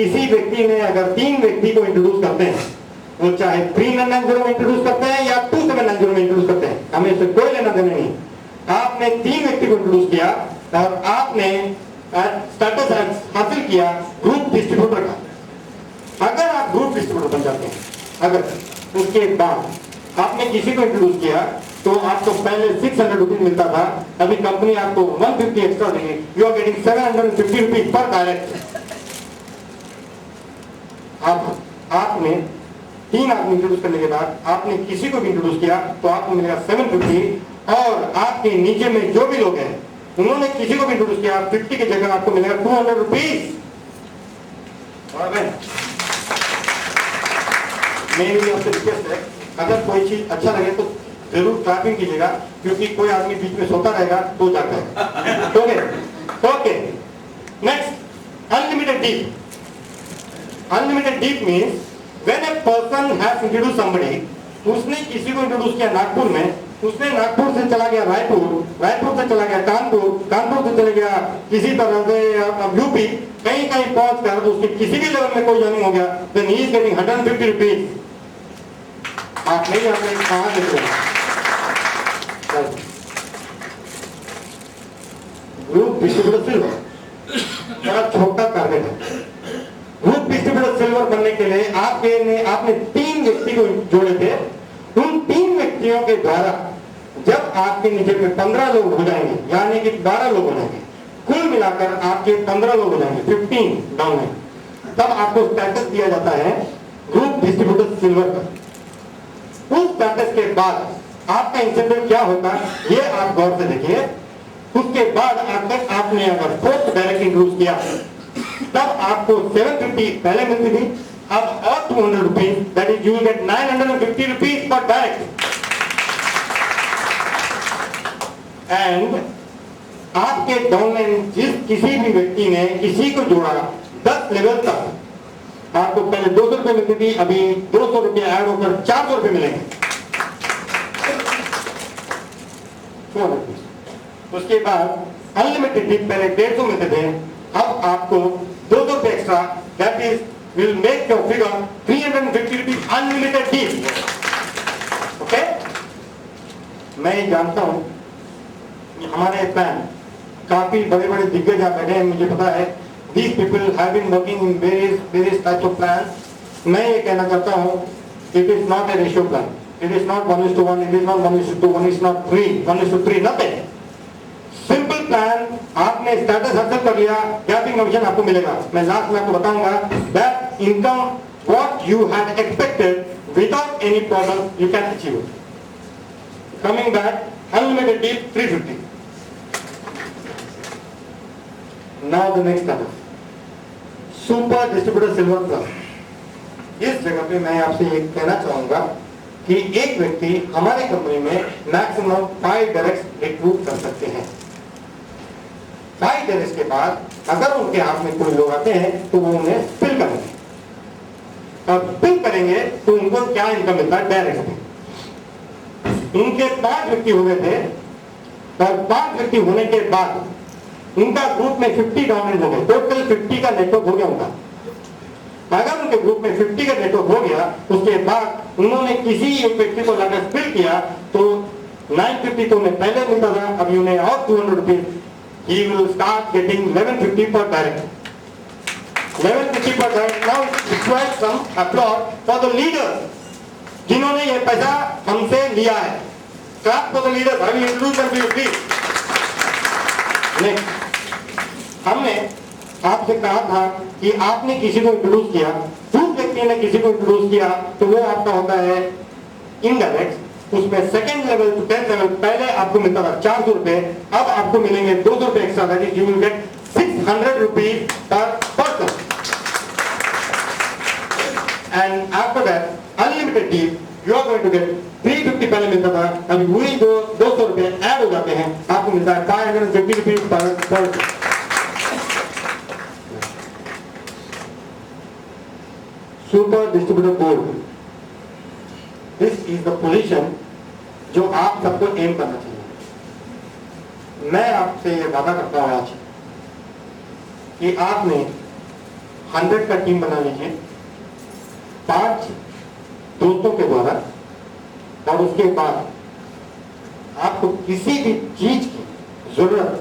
किसी व्यक्ति ने अगर 3 व्यक्ति को इंट्रोड्यूस करते हैं, वो चाहे 3990 में इंट्रोड्यूस करते हैं या 2790 में इंट्रोड्यूस करते हैं, हमें इससे कोई लेना देना नहीं। आपने 3 व्यक्ति को इंट्रोड्यूस किया और आपने स्टेटस हासिल किया ग्रुप डिस्ट्रीब्यूटर का। अगर आप ग्रुप डिस्ट्रीब्यूटर बन जाते हैं, अगर उसके बाद आपने किसी को इंट्रोड्यूस किया तो आपको पहले 600 रुपीज मिलता था, अभी कंपनी आपको 150 एक्स्ट्रा देगी, you are getting 750 rupees per direct. अब आपने 3 आदमी इंट्रोड्यूस करने के बाद आपने किसी को भी इंट्रोड्यूस किया तो आपको मिलेगा 750, और आपके नीचे में जो भी लोग हैं उन्होंने किसी को भी इंट्रोड्यूस किया 50 की जगह आपको मिलेगा 200 रुपीज। मेरी आपसे रिक्वेस्ट है, अगर कोई चीज अच्छा लगे तो जरूर क्लैपिंग कीजिएगा, क्योंकि कोई आदमी बीच में सोता रहेगा तो जाता है। Okay okay, next unlimited deep. Unlimited deep means when a person has introduce somebody, उसने किसी को इंट्रोड्यूस किया नागपुर में, उसने नागपुर से चला गया रायपुर, रायपुर से चला गया कानपुर, कानपुर से चले गया किसी तरह से यूपी, कहीं कहीं पहुंच कर उसके किसी भी लेवल में कोई जॉइनिंग हो गया, then he is getting 150 rupees. आप नहीं जानते कहां देख रहे हैं। ग्रुप डिस्ट्रीब्यूटर सिल्वर बड़ा छोटा टारगेट है। ग्रुप डिस्ट्रीब्यूटर सिल्वर बनने के लिए आपने 3 व्यक्ति को जोड़े थे। उन 3 व्यक्तियों के द्वारा जब आपके नीचे में 15 लोग हो जाएंगे, यानी कि 12 लोग हो जाएंगे, कुल मिलाकर आपके 15 लोग हो जाएंगे, 15 डाउन है, तब आपको स्टेटस दिया जाता है ग्रुप डिस्ट्रीब्यूटर सिल्वर का। उस स्टेटस के बाद आपका इंसेंटिव क्या होता है ये आप गौर से देखिए। उसके बाद आपने अगर पोस्ट डायरेक्ट इंट्रोड्यूस किया तब आपको 750 पहले मिलती थी, अब और 200 rupees, that is you will gate 950 rupees per direct. And आपके डाउनलाइन जिस किसी भी व्यक्ति ने किसी को जोड़ा 10 लेवल तक, आपको पहले 200 रुपए मिलती थी, अभी 200 रुपए ऐड होकर 400 रुपए मिलेंगे। उसके बाद अनलिमिटेड डीप पहले 150 मिलते थे, अब आपको 200 रुपए extra, that is will make your figure 350 rupees unlimited deep. Okay, मैं जानता हूं कि हमारे प्लान काफी बड़े बड़े दिग्गज आप बैठे हैं, मुझे पता है these people have been working in various types of plans। मैं ये कहना चाहता हूं, it is not a ratio plan, it is not 1:1, it is not 1:2, it is not 1:3, nothing। Simple plan, आपने स्टेटस हासिल कर लिया, गैपिंग कमीशन आपको मिलेगा। मैं लास्ट में आपको बताऊंगा that income what you had expected without any problem you can achieve. Coming back, unlimited deep 350। Now the next status, super distributor silver plus. इस जगह पे मैं आपसे ये कहना चाहूंगा कि एक व्यक्ति हमारे कंपनी में मैक्सिमम 5 डायरेक्ट रिक्रूट कर सकते हैं। 5 डायरेक्ट के बाद अगर उनके हाथ में कोई लोग आते हैं तो वो उन्हें फिल करेंगे, और फिल करेंगे तो उनको क्या इनकम मिलता है डायरेक्ट। उनके 5 व्यक्ति हो गए थे, और 5 व्यक्ति होने के बाद उनका ग्रुप में 50 डाउनलोड हो गए, टोटल 50 का नेटवर्क हो गया उनका। अगर उनके ग्रुप में 50 का नेटवर्क हो गया, उसके बाद उन्होंने किसी एक व्यक्ति को लाकर फिल किया तो 950 तो उन्हें पहले मिलता था, अभी उन्हें और 200 rupees, he will start getting 1150 per direct। 1150 per direct। Now require some applause for the leaders जिन्होंने ये पैसा हमसे लिया है। Clap for the leaders। I will introduce them to you please। Next, हमने आपसे कहा था कि आपने किसी को इंट्रोड्यूस किया, उस व्यक्ति ने किसी को इंट्रोड्यूस किया तो वो आपका होता है इनडायरेक्ट। उसमें second level to 10th level पहले आपको मिलता था 400 रुपए, अब आपको मिलेंगे 200 रुपए extra, that is you will get 600 rupees per person. And after that unlimited deep you are going to get 350 पहले मिलता था, अभी वही 200 रुपए ऐड हो जाते हैं, आपको मिलता है 550 rupees per person. Super distributor board, this is the position जो आप सबको एम करना चाहिए। मैं आपसे ये वादा करता हूं आज कि आपने 100 का टीम बना लीजिए 5 दोस्तों के द्वारा, और उसके बाद आपको किसी भी चीज की जरूरत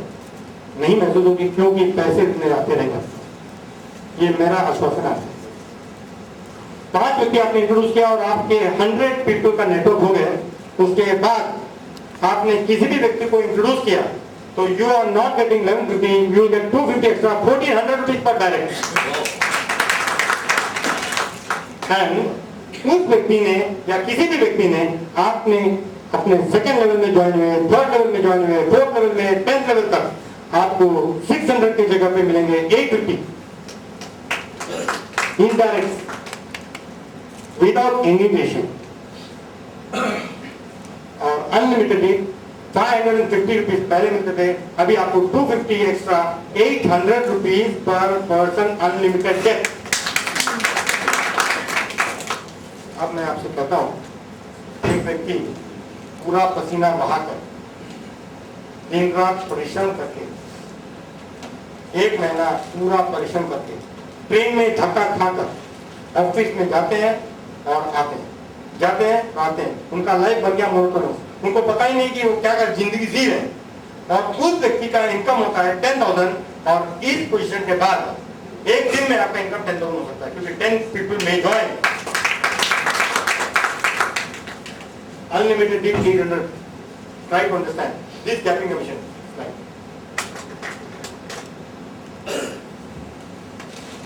नहीं महसूस होगी, क्योंकि पैसे इतने आते रहेंगे। ये मेरा आश्वासन है। 5 व्यक्ति आपने इंट्रोड्यूस किया और आपके 100 पीपल का नेटवर्क हो गया। उसके बाद आपने किसी भी व्यक्ति को इंट्रोड्यूस किया तो you are not getting 1150, you get 250 extra, 1400 rupees per direct. And उस व्यक्ति ने या किसी भी व्यक्ति ने आपने अपने सेकेंड लेवल में ज्वाइन हुए, थर्ड लेवल में ज्वाइन हुए, फोर्थ लेवल में, 10th लेवल तक आपको 600 की जगह पे मिलेंगे 850 इनडायरेक्ट, विदाउट इन्विटेशन। और अनलिमिटेड 550 रुपीज पहले मिलते थे, अभी आपको 250 extra, 800 rupees per person unlimited get. अब मैं आपसे कहता हूं, एक व्यक्ति पूरा पसीना बहाकर दिन रात परिश्रम करके 1 महीना पूरा परिश्रम करके ट्रेन में धक्का खाकर ऑफिस में जाते हैं और आते हैं, जाते हैं आते हैं, उनका लाइफ बन गया मोनोटोनस, उनको पता ही नहीं कि वो क्या कर जिंदगी जी रहे हैं। और उस व्यक्ति का इनकम होता है 10,000, और इस पोजीशन के बाद एक दिन में आपका इनकम 10,000 हो सकता है, क्योंकि 10 पीपल में join unlimited deep 800. Try to understand this gapping commission.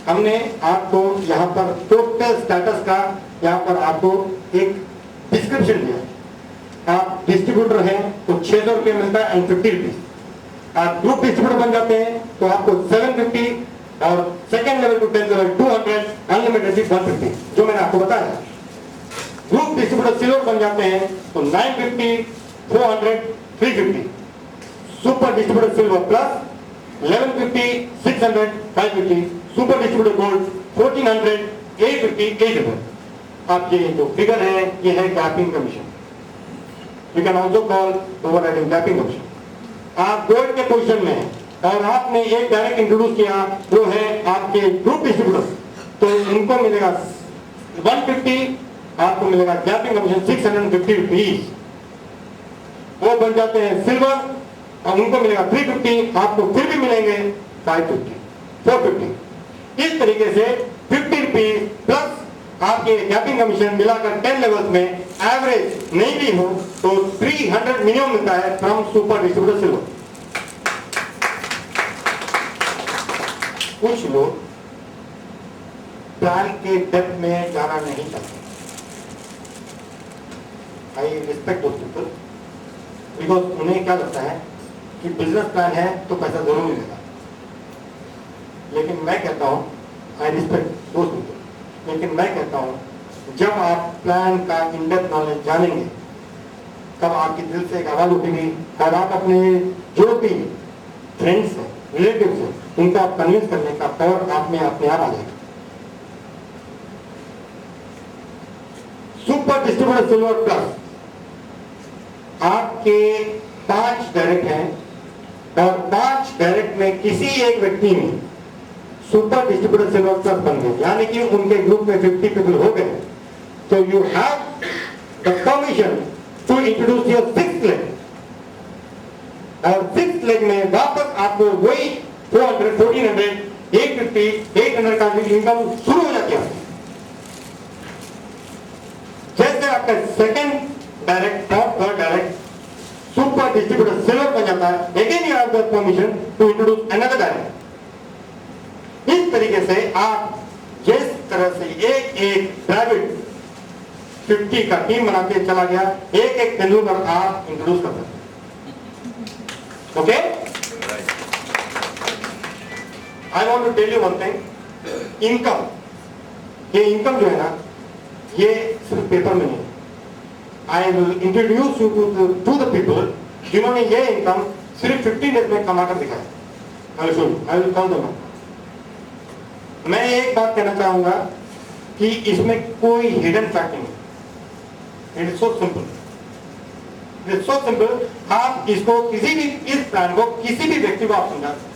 हमने आपको यहाँ पर टोटल स्टेटस का यहाँ पर आपको एक डिस्क्रिप्शन दिया। आप डिस्ट्रीब्यूटर हैं तो 600 रुपये मिलता है एंड 50 रुपीज। आप ग्रुप डिस्ट्रीब्यूटर बन जाते हैं तो आपको 750, और second level to 10th level 200, unlimited 150, जो मैंने आपको बताया। ग्रुप डिस्ट्रीब्यूटर सिल्वर बन जाते हैं तो 950, 400, 350। Super distributor silver plus 1150, 600, 550। Super distributor gold 1400, 850, 800। आप ये जो फिगर है ये है gapping commission. You can also call overriding gapping commission. आप गोल्ड के पोजीशन में हैं और आपने एक डायरेक्ट इंट्रोड्यूस किया, वो है आपके ग्रुप डिस्ट्रीब्यूटर, तो इनको मिलेगा 150, आपको मिलेगा गैपिंग कमीशन 650 रुपीज। वो बन जाते हैं सिल्वर और उनको मिलेगा 350, आपको फिर भी मिलेंगे 550, 450। इस तरीके से 50 रुपीज प्लस आपके गैपिंग कमीशन मिलाकर 10 लेवल्स में एवरेज नहीं भी हो तो 300 मिनिमम मिलता है फ्रॉम सुपर डिस्ट्रीब्यूटर सिल्वर। कुछ लोग प्लान के डेप्थ में जाना नहीं चाहते। I respect those people, because उन्हें क्या लगता है कि बिजनेस प्लान है तो पैसा जरूर मिलेगा। लेकिन मैं कहता हूं, आई रिस्पेक्ट दोस पीपल, लेकिन मैं कहता हूं जब आप प्लान का इन डेप्थ नॉलेज जानेंगे तब आपके दिल से एक आवाज उठेगी और आप अपने जो भी फ्रेंड्स हैं, रिलेटिव्स हैं, उनको आप कन्विंस करने का पावर आप में अपने आप आ जाएगा। सुपर डिस्ट्रीब्यूटर सिल्वर प्लस आपके 5 डायरेक्ट हैं और 5 डायरेक्ट में किसी एक व्यक्ति ने सुपर डिस्ट्रीब्यूटर सिल्वर प्लस बन गए, यानी कि उनके ग्रुप में 50 पीपल हो गए, तो you have the permission to introduce your 6th leg. और 6th लेग में वापस आपको वही 400, 1400, 850, 800 का इनकम शुरू हो जाती है। जैसे आपका सेकंड डायरेक्ट और third direct super distributor silver बन जाता है, again you have the permission to introduce another direct. इस तरीके से आप जिस तरह से एक प्राइवेट 50 का टीम बना के चला गया, एक तेंदुलकर आप इंट्रोड्यूस कर सकते हैं। Okay, I want to tell you one thing, income, ये इनकम जो है ना, ये सिर्फ पेपर में नहीं। I will introduce you to the people जिन्होंने ये इनकम सिर्फ 50 डेज में कमाकर दिखाया। I will call them. मैं एक बात कहना चाहूंगा कि इसमें कोई हिडन फैक्ट नहीं। It is so simple, it is so simple. आप इसको किसी भी, इस प्लान को किसी भी व्यक्ति को आप समझा सकते।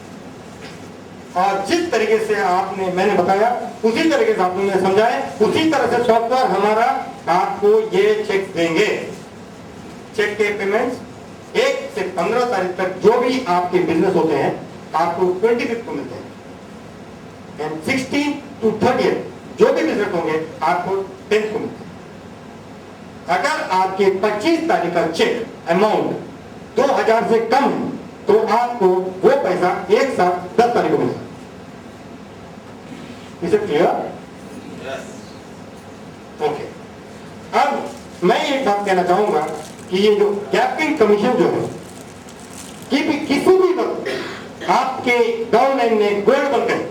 और जिस तरीके से आपने मैंने बताया उसी तरीके से आपने समझाए, उसी तरह से सॉफ्टवेयर हमारा आपको ये चेक देंगे। चेक के पेमेंट्स 1 से 15 तारीख तक जो भी आपके बिजनेस होते हैं आपको 25 को मिलते हैं, एंड 16 to 30 जो भी बिजनेस होंगे आपको 10 को मिलते हैं। अगर आपके 25 तारीख का चेक अमाउंट 2000 से कम है तो आपको वो पैसा एक साथ 10 तारीख को मिलेगा। Is it clear? ओके। अब मैं एक बात कहना चाहूंगा कि ये जो कैपिंग कमीशन जो है कि भी किसी भी वक्त आपके डाउनलाइन में गोल्ड बन गए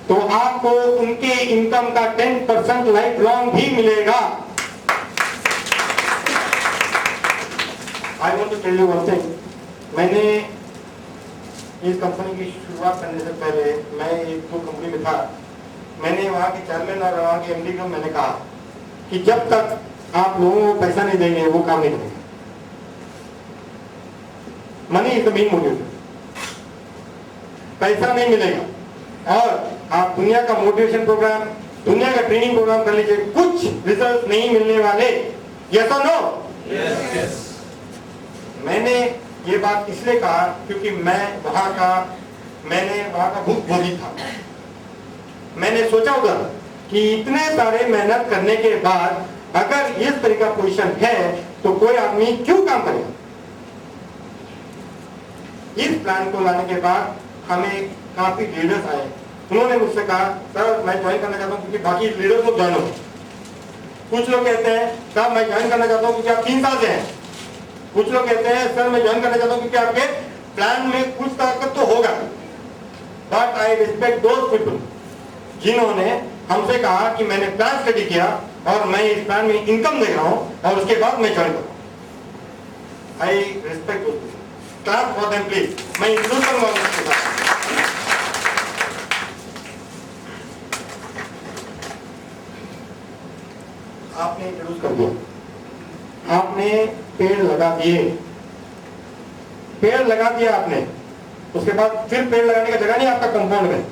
तो आपको उनके इनकम का 10% लाइफ लॉन्ग भी मिलेगा। I want to tell you one thing, मैंने इस कंपनी की शुरुआत करने से पहले मैं एक तो कंपनी में था, मैंने वहाँ के चेयरमैन और वहाँ के एमडी को मैंने कहा कि जब तक आप लोगों को पैसा नहीं देंगे वो काम नहीं करेंगे। Money is the main motive. पैसा नहीं मिलेगा और आप दुनिया का मोटिवेशन प्रोग्राम, दुनिया का ट्रेनिंग प्रोग्राम कर लीजिए, कुछ रिजल्ट नहीं मिलने वाले। यस और नो? यस। मैंने ये बात इसलिए कहा क्योंकि मैंने वहां का भुक्तभोगी था। मैंने सोचा होगा कि इतने सारे मेहनत करने के बाद अगर इस तरह का पोजीशन है तो कोई आदमी क्यों काम करेगा। इस प्लान को लाने के बाद हमें काफी लीडर्स आए, उन्होंने मुझसे कहा सर मैं ज्वाइन करना चाहता हूँ क्योंकि बाकी लीडर्स को ज्वाइन हो। कुछ लोग कहते हैं सर मैं ज्वाइन करना चाहता हूँ क्योंकि आप 3 साल से हैं। कुछ लोग कहते हैं सर मैं ज्वाइन करना चाहता हूँ क्योंकि आपके प्लान में कुछ ताकत तो होगा। But I respect those people जिन्होंने हमसे कहा कि मैंने प्लान स्टडी किया और मैं इस प्लान में इनकम देख रहा हूँ और उसके बाद मैं ज्वाइन करूँ। I respect those people. Class for them please. मैं इंक्लूड करूंगा उसके साथ। आपने इंट्रोड्यूस कर दिया, आपने पेड़ लगा दिए, पेड़ लगा दिया आपने, उसके बाद फिर पेड़ लगाने का जगह नहीं आपका कंपाउंड में,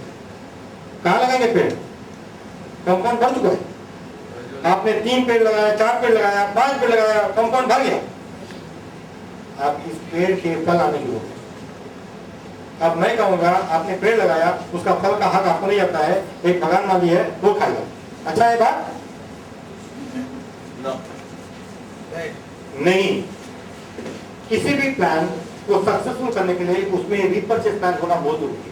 कहाँ लगाएंगे पेड़? कंपाउंड भर चुका है। आपने 3 पेड़ लगाया, 4 पेड़ लगाया, 5 पेड़ लगाया, कंपाउंड भर गया। आप इस पेड़ के फल आने की होगी। अब मैं कहूंगा आपने पेड़ लगाया, उसका फल का हक आपको नहीं आता है, एक बागान माली है वो खाएगा। अच्छा है बात? नहीं। किसी भी प्लान को सक्सेसफुल करने के लिए उसमें रीपर्चेस प्लान होना बहुत जरूरी है।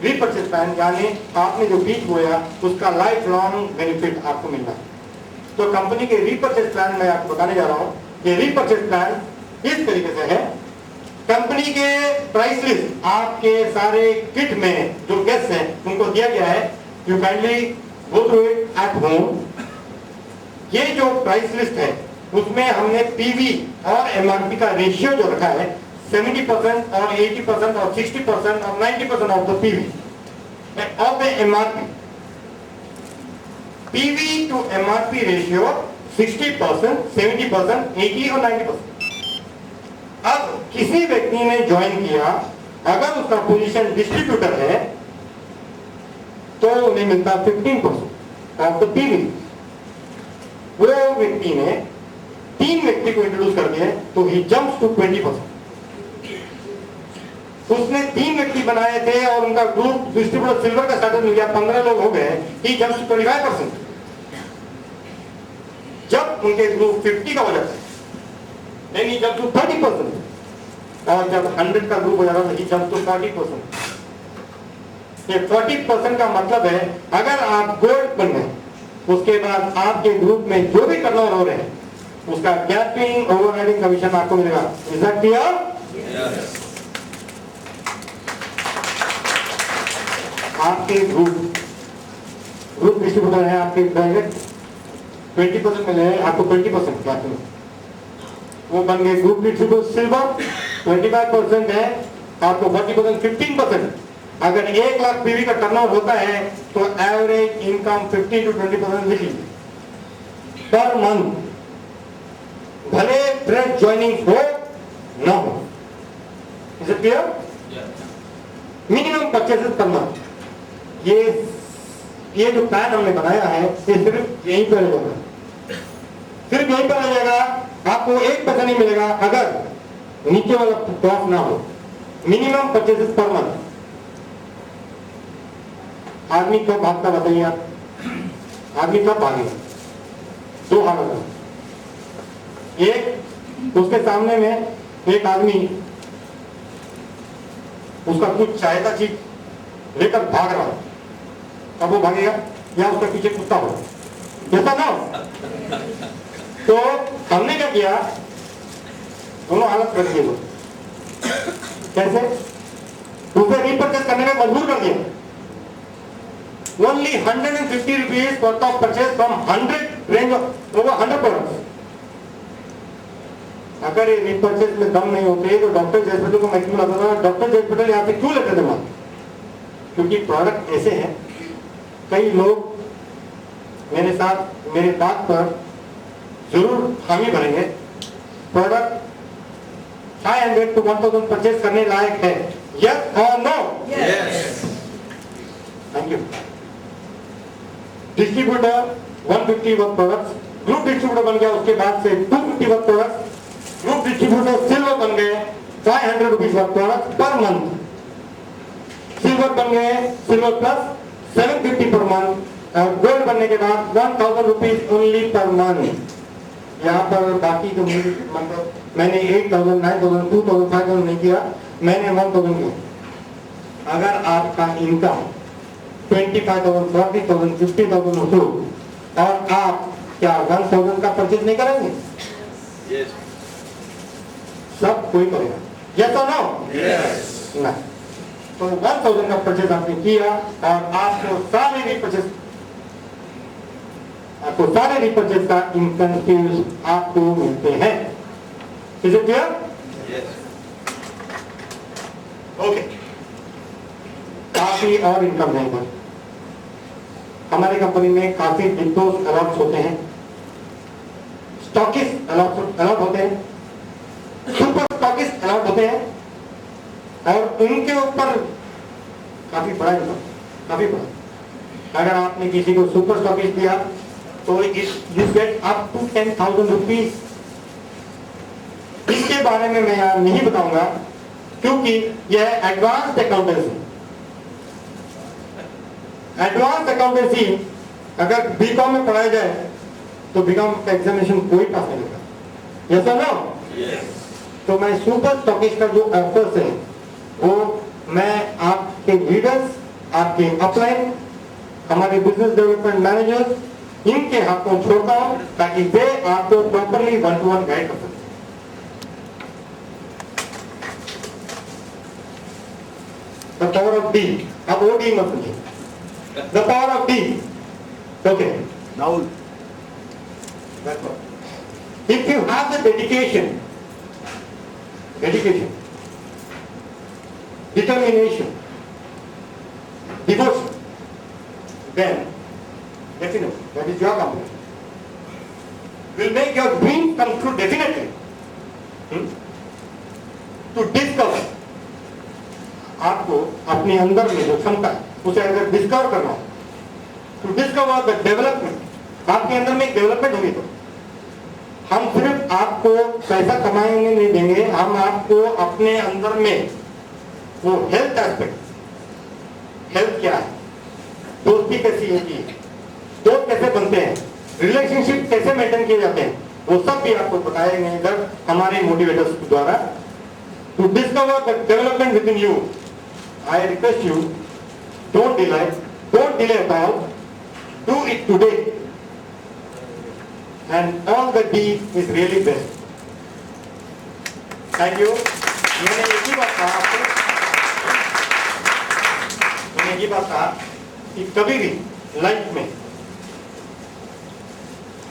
रीपर्चेस प्लान यानी आपने जो बीज बोया उसका लाइफ लॉन्ग बेनिफिट आपको मिलना है। तो कंपनी के रीपर्चेस प्लान मैं आपको बताने जा रहा हूँ कि रीपर्चेस प्लान इस तरीके से है। कंपनी के प्राइस लिस्ट आपके सारे किट में जो गेस्ट हैं उनको दिया गया है। You kindly go through it at home. ये जो प्राइस लिस्ट है उसमें हमने पीवी और एमआरपी का रेशियो जो रखा है 70% और 80% और 60% और 90% off the PV off the MRP. PV to MRP ratio 60%, 70%, 80 और 90%। अब किसी व्यक्ति ने ज्वाइन किया, अगर उसका पोजीशन डिस्ट्रीब्यूटर है तो उन्हें मिलता 15% ऑफ द पीवी। वो व्यक्ति ने 3 व्यक्ति को इंट्रोड्यूस कर दिया तो ही जंप्स टू 20%। उसने 3 व्यक्ति बनाए थे और उनका ग्रुप डिस्ट्रीब्यूटर सिल्वर का स्टेटस मिल गया, 15 लोग हो गए, ही जंप्स टू 25%। जब उनके ग्रुप 50 का हो जाता है then he jumps to 30%, और जब 100 का ग्रुप हो जाता है he jumps to 40%। ये 40% का मतलब है अगर आप गोल्ड बन गए उसके बाद आपके ग्रुप में जो भी टर्नओवर हो रहे हैं उसका गैपिंग ओवरराइडिंग कमीशन आपको मिलेगा। Is that clear? यस। आपके ग्रुप डिस्ट्रीब्यूटर है, आपके डायरेक्ट 20% मिले हैं आपको 20% गैपिंग, वो बन गए ग्रुप डिस्ट्रीब्यूटर सिल्वर। 25% है आपको 40%, 15%। अगर 1 लाख पीवी का टर्नओवर होता है तो एवरेज इनकम 15 to 20% लिखी पर मंथ, भले फ्रेश ज्वाइनिंग हो ना हो। Is it clear? Minimum purchases per month. ये जो प्लान हमने बनाया है ये सिर्फ यहीं पर रह जाएगा, सिर्फ यहीं पर रह जाएगा। आपको एक पैसा नहीं मिलेगा अगर नीचे वाला क्लॉज ना हो। Minimum purchases per month. आदमी कब भागता बताइए आप? आदमी कब भागेगा? दो हालत है। एक, उसके सामने में एक आदमी उसका कुछ चाहेता चीज लेकर भाग रहा है, अब वो भागेगा या उसके पीछे कुत्ता हो, ऐसा ना हो। तो हमने क्या किया, दोनों हालत कर दिए। कैसे? उसे रीपरचेस करने में मजबूर कर दिया। Only 150 rupees worth of purchase from 100 range of over 100 products. अगर ये रीपरचेस में दम नहीं होते तो डॉक्टर हॉस्पिटल को मैं क्यों लाता था? डॉक्टर हॉस्पिटल यहाँ पे क्यों लेते थे माल? क्योंकि प्रोडक्ट ऐसे हैं, कई लोग मेरे साथ मेरे बात पर जरूर हामी भरेंगे, प्रोडक्ट 500 to 1000 परचेस करने लायक है। Yes or no? Yes. Thank you. Distributor 150 worth products, group distributor बन गया, उसके बाद से 250 worth products, group distributor silver बन गए 500 rupees worth product per month, silver बन गए सिल्वर प्लस 750 पर मंथ, और गोल्ड बनने के बाद 1000 रुपीज ओनली पर मंथ। यहाँ पर बाकी तो मतलब मैंने 8000, 9000, 2000, 5000 नहीं किया, मैंने 1000 किया। अगर आपका इनकम 25,000, 40,000, 50,000 हो और आप क्या 1000 का परचेज नहीं करेंगे? Yes. सब कोई करेगा। Yes or no? Yes. ना। तो 1000 का परचेज आपने किया और आपको सारे रिपर्चेज का इंसेंटिव्स आपको मिलते हैं। Is it clear? Yes. Okay. काफी और इनकम नहीं पर हमारी कंपनी में काफी डिपोज अलॉट होते हैं, स्टॉकिस्ट अलॉट होते हैं, सुपर स्टॉकिस्ट अलॉट होते हैं और उनके ऊपर काफी बड़ा इनकम, काफी बड़ा। अगर आपने किसी को सुपर स्टॉकिस्ट दिया तो you get up to 10,000 rupees. इसके बारे में मैं यहाँ नहीं बताऊंगा क्योंकि यह एडवांस अकाउंटेंसी। एडवांस अकाउंटेंसी अगर बीकॉम में पढ़ाया जाए तो बीकॉम का एग्जामिनेशन कोई पास नहीं होगा। यस और नो? Yes. तो मैं सुपर स्टॉकिस्ट का जो ऑफर्स है वो मैं आपके लीडर्स, आपके अपलाइन, हमारे बिजनेस डेवलपमेंट मैनेजर्स, इनके हाथों छोड़ता हूं ताकि वे आपको प्रॉपरली 1-to-1 गाइड कर सकें। द पावर ऑफ डी, अब वो डी मत सुनिए, the power of D. Okay, Now. if you have the dedication, determination, devotion, then definitely that is your company will make your dream come true definitely. To discover, आपको अपने अंदर में जो क्षमता है उसे अगर डिस्कवर करना हो, टू डिस्कवर द डेवलपमेंट, आपके अंदर में एक डेवलपमेंट होगी तो हम सिर्फ आपको पैसा कमाएंगे नहीं देंगे, हम आपको अपने अंदर में वो हेल्थ एस्पेक्ट, हेल्थ क्या है, दोस्ती कैसी होती है, दोस्त कैसे बनते हैं, रिलेशनशिप कैसे मेंटेन किए जाते हैं, वो सब भी आपको बताएंगे इधर हमारे मोटिवेटर्स द्वारा। To discover the development within you, I request you, don't delay at all, do it today and all the D is really best. Thank you. मैंने एक ही बात कहा आपको, मैंने एक ही बात कहा कि कभी भी लाइफ में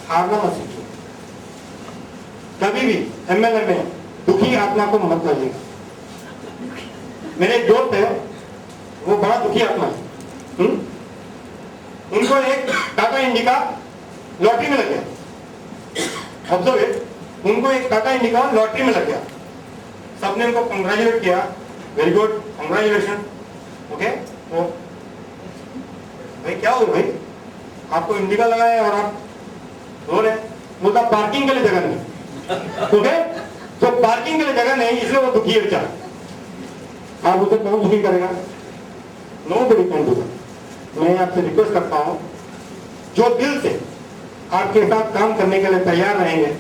हारना मत सीखिए, कभी भी एमएलए में दुखी आत्मा को मत लाइएगा। मेरे एक दोस्त है, वो बड़ा दुखी आत्मा है, उनको एक टाटा इंडिका लॉटरी में लग गया। ऑब्जर्व इट, उनको एक टाटा इंडिका लॉटरी में लग गया। सबने उनको कंग्रेचुलेट किया, वेरी गुड, कंग्रेचुलेशन। ओके, तो भाई क्या हो भाई, आपको इंडिका लगाए और आप रो रहे, बोलता पार्किंग के लिए जगह नहीं। ओके, तो पार्किंग के लिए जगह नहीं, इसलिए वो दुखी है बेचारा। आप उसे कौन दुखी करेगा? Nobody can do that. मैं आपसे रिक्वेस्ट करता हूं, जो दिल से आपके साथ काम करने के लिए तैयार रहेंगे,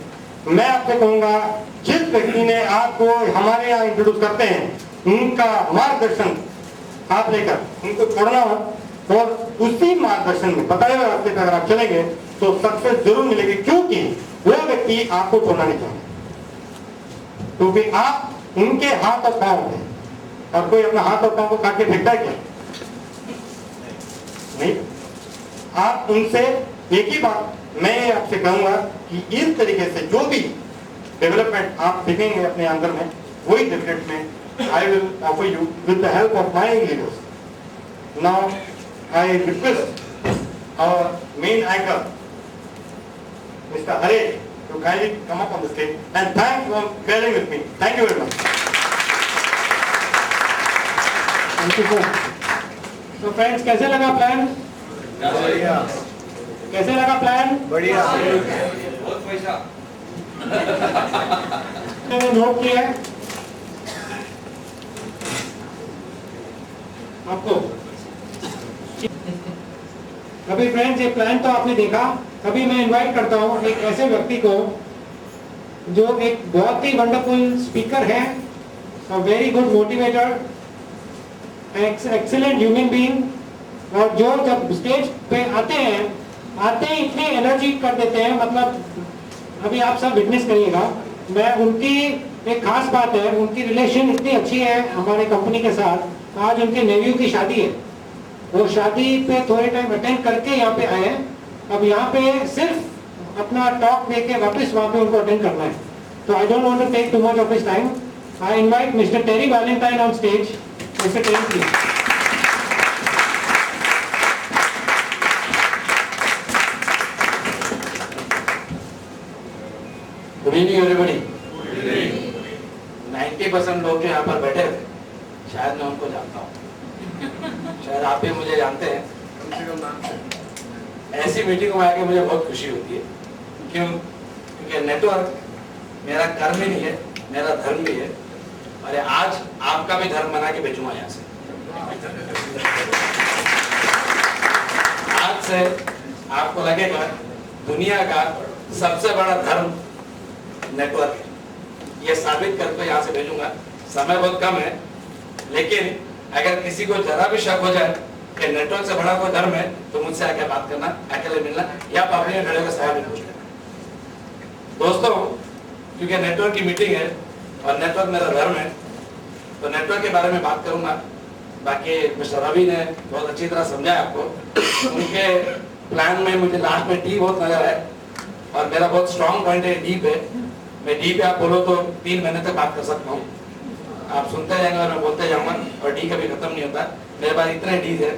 मैं आपसे कहूंगा जिस व्यक्ति ने आपको हमारे यहाँ इंट्रोड्यूस करते हैं उनका मार्गदर्शन आप लेकर उनको छोड़ना हो और उसी मार्गदर्शन में बताए हुए रास्ते पर अगर आप चलेंगे तो सक्सेस जरूर मिलेगी, क्योंकि वो व्यक्ति आपको छोड़ना नहीं चाहते, क्योंकि आप उनके हाथ और पांव हैं। और कोई अपना हाथ और पांव को काट के फेंकता है क्या? नहीं। आप उनसे एक ही बात मैं आपसे कहूंगा कि इस तरीके से जो भी डेवलपमेंट आप देखेंगे अपने अंदर में, वही development I will offer you with the help of my leaders. Now I request our main anchor mister हरे to kindly come up on the stage, and thanks for bearing with me. Thank you very much. Thank you sir. तो friends, कैसे लगा plan? बढ़िया, कैसे लगा plan? बढ़िया, बहुत पैसा। मैंने नोट किया है आपको। अभी फ्रेंड्स, ये प्लान तो आपने देखा। अभी मैं इनवाइट करता हूँ एक ऐसे व्यक्ति को जो एक बहुत ही वंडरफुल स्पीकर है और very good motivator, excellent human being, और जो जब स्टेज पे आते ही इतनी एनर्जी कर देते हैं, मतलब अभी आप सब विटनेस करिएगा। मैं उनकी एक खास बात है, उनकी रिलेशन इतनी अच्छी है हमारे कंपनी के साथ। आज उनके नेव्यू की शादी है, वो शादी पे थोड़े टाइम अटेंड करके यहाँ पे आए। अब यहाँ पे सिर्फ अपना टॉक देके वापस वहाँ पे उनको अटेंड करना है। तो I don't want to take too much of his time. I invite mister Terry Valentine on stage. Mister Terry please. Good evening everybody. 90% लोग जो यहाँ पर बैठे थे, शायद मैं उनको जानता हूँ, शायद आप भी मुझे जानते हैं। ऐसी मीटिंग में आके मुझे बहुत खुशी होती है। क्यों? क्योंकि नेटवर्क मेरा कर्म ही नहीं है, मेरा धर्म भी है। और आज आपका भी धर्म बना के भेजूंगा यहाँ से। आज से आपको लगेगा दुनिया का सबसे बड़ा धर्म नेटवर्क है। ये साबित करके यहाँ से भेजूंगा। समय बहुत कम है, लेकिन अगर किसी को जरा भी शक हो जाए कि नेटवर्क से बड़ा कोई धर्म है तो मुझसे आके बात करना, अकेले मिलना या पब्लिक में खड़े होकर सवाल भी पूछ लेना। दोस्तों, क्योंकि नेटवर्क की मीटिंग है और नेटवर्क मेरा धर्म है, तो नेटवर्क के बारे में बात करूंगा। बाकी मिस्टर रवि ने बहुत अच्छी तरह समझाया आपको। उनके प्लान में मुझे लास्ट में डी बहुत नजर आया और मेरा बहुत स्ट्रॉन्ग पॉइंट है डी पे। मैं डी पे आप बोलो तो 3 महीने तक बात कर सकता हूँ। आप सुनते जाएंगे और मैं बोलते जाऊंगा और डी कभी खत्म नहीं होता। मेरे पास इतने डी है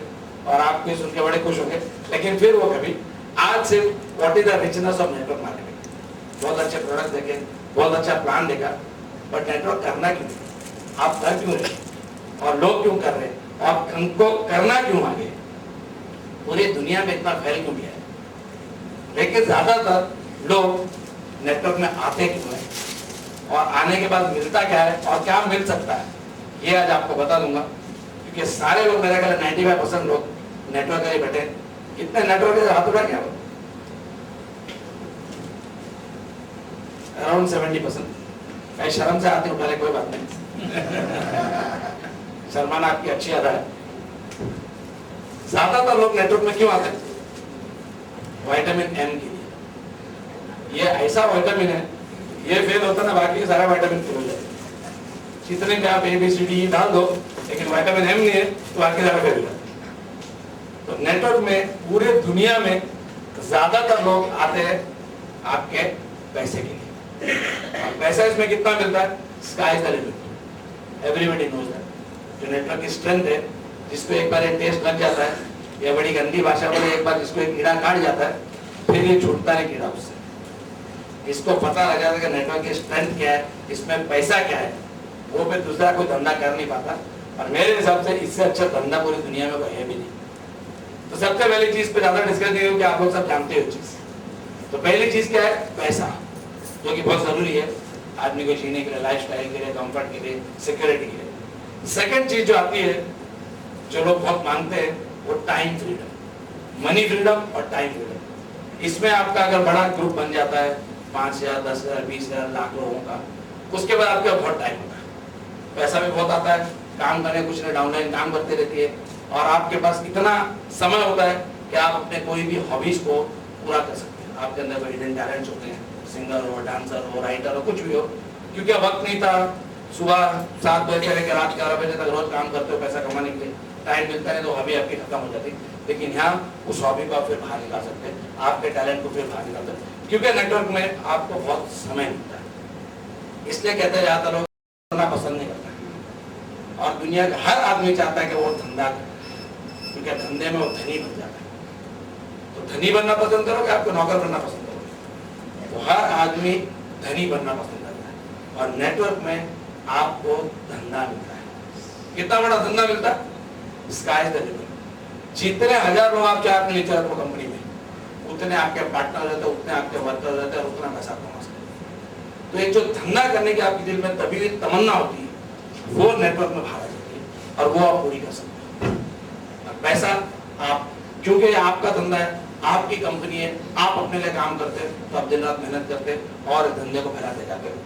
और आप भी सुन के बड़े खुश होंगे। लेकिन फिर वो कभी आज से what is the richness of network marketing. बहुत अच्छे प्रोडक्ट देखे, बहुत अच्छा प्लान देखा, बट नेटवर्क करना क्यों? आप कर क्यों रहे और लोग क्यों कर रहे और हमको करना क्यों आगे? पूरी दुनिया में इतना फैल क्यों गया है? लेकिन ज्यादातर लोग नेटवर्क में आते क्यों है और आने के बाद मिलता क्या है और क्या मिल सकता है, ये आज आपको बता दूंगा। क्योंकि सारे लोग, मेरा ख्याल 95% लोग नेटवर्क में बैठे। कितने नेटवर्क के हाथ उठा क्या? अराउंड 70%। कहीं शर्म से आते उठा ले, कोई बात नहीं। शर्माना आपकी अच्छी आदत है। ज्यादातर लोग नेटवर्क में क्यों आते? विटामिन एम के लिए। ये ऐसा विटामिन है, ये फेल होता ना बाकी सारा विटामिन फेल हो जाए। जितने भी आप ABCD डाल दो, लेकिन विटामिन एम नहीं है तो बाकी सारा फेल हो जाए। तो नेटवर्क में पूरे दुनिया में ज्यादातर लोग आते हैं आपके पैसे के लिए। और पैसा इसमें कितना मिलता है? Sky is the limit. Everybody knows that. जो नेटवर्क की स्ट्रेंथ है, जिसको एक बार टेस्ट लग जाता है, या बड़ी गंदी भाषा में एक बार जिसको एक कीड़ा काट जाता है, फिर ये छूटता है कीड़ा उससे। इसको पता लग जाता है कि नेटवर्क की स्ट्रेंथ क्या है, इसमें पैसा क्या है, वो फिर दूसरा कोई धंधा कर नहीं पाता। और मेरे हिसाब से इससे अच्छा धंधा पूरी दुनिया में कोई है भी नहीं। तो सबसे पहली चीज पे ज्यादा डिस्कस नहीं कि आप लोग सब जानते हो चीज। तो पहली चीज क्या है? पैसा, जो कि बहुत जरूरी है आदमी को जीने के लिए, लाइफस्टाइल के लिए, कंफर्ट के लिए, सिक्योरिटी के लिए। सेकंड चीज जो आती है, जो लोग बहुत मांगते हैं, वो टाइम फ्रीडम, मनी फ्रीडम और टाइम फ्रीडम। इसमें आपका अगर बड़ा ग्रुप बन जाता है 5,000, 10,000, 20,000, लाख लोगों का, उसके बाद आपके पास बहुत टाइम होता है, पैसा भी बहुत आता है, काम करने कुछ नहीं, डाउनलाइन काम करते रहती है, और आपके पास इतना समय होता है कि आप अपने कोई भी हॉबीज को पूरा कर सकते हैं। आपके अंदर कोई हिडन टैलेंट्स होते हैं, सिंगर हो, डांसर हो, राइटर हो, कुछ भी हो, क्योंकि वक्त नहीं था। सुबह 7 बजे से लेकर रात 11 बजे तक रोज काम करते हो पैसा कमाने के लिए, टाइम मिलता नहीं तो हॉबी आपकी खत्म हो जाती। लेकिन यहाँ उस हॉबी को आप फिर बाहर निकाल सकते हैं, आपके टैलेंट को फिर बाहर निकाल सकते हैं, क्योंकि नेटवर्क में आपको बहुत समय मिलता है। इसलिए कहते हैं ज्यादातर लोग करना पसंद नहीं करता, और दुनिया का हर आदमी चाहता है कि वो धंधा करे, क्योंकि धंधे में वो धनी बन जाता है। तो धनी बनना पसंद करोगे, आपको नौकर बनना पसंद करोगे? तो हर आदमी धनी बनना पसंद करता है, और नेटवर्क में आपको धंधा मिलता है। कितना बड़ा धंधा मिलता है? Sky is the limit. जितने 1000 लोग आप चाहते नीचे रखो कंपनी में, उतने आपके पार्टनर रहते हैं, उतने आपके वर्कर रहते हैं, और उतना पैसा कमा सकते हैं। तो एक जो धंधा करने की आपके दिल में तभी तमन्ना होती है, वो नेटवर्क में बाहर आ जाती है, और वो आप पूरी कर सकते हैं। और पैसा आप, क्योंकि आपका धंधा है, आपकी कंपनी है, आप अपने लिए काम करते हैं, तो आप दिन रात मेहनत करते हैं और धंधे को फैलाते जाते हैं।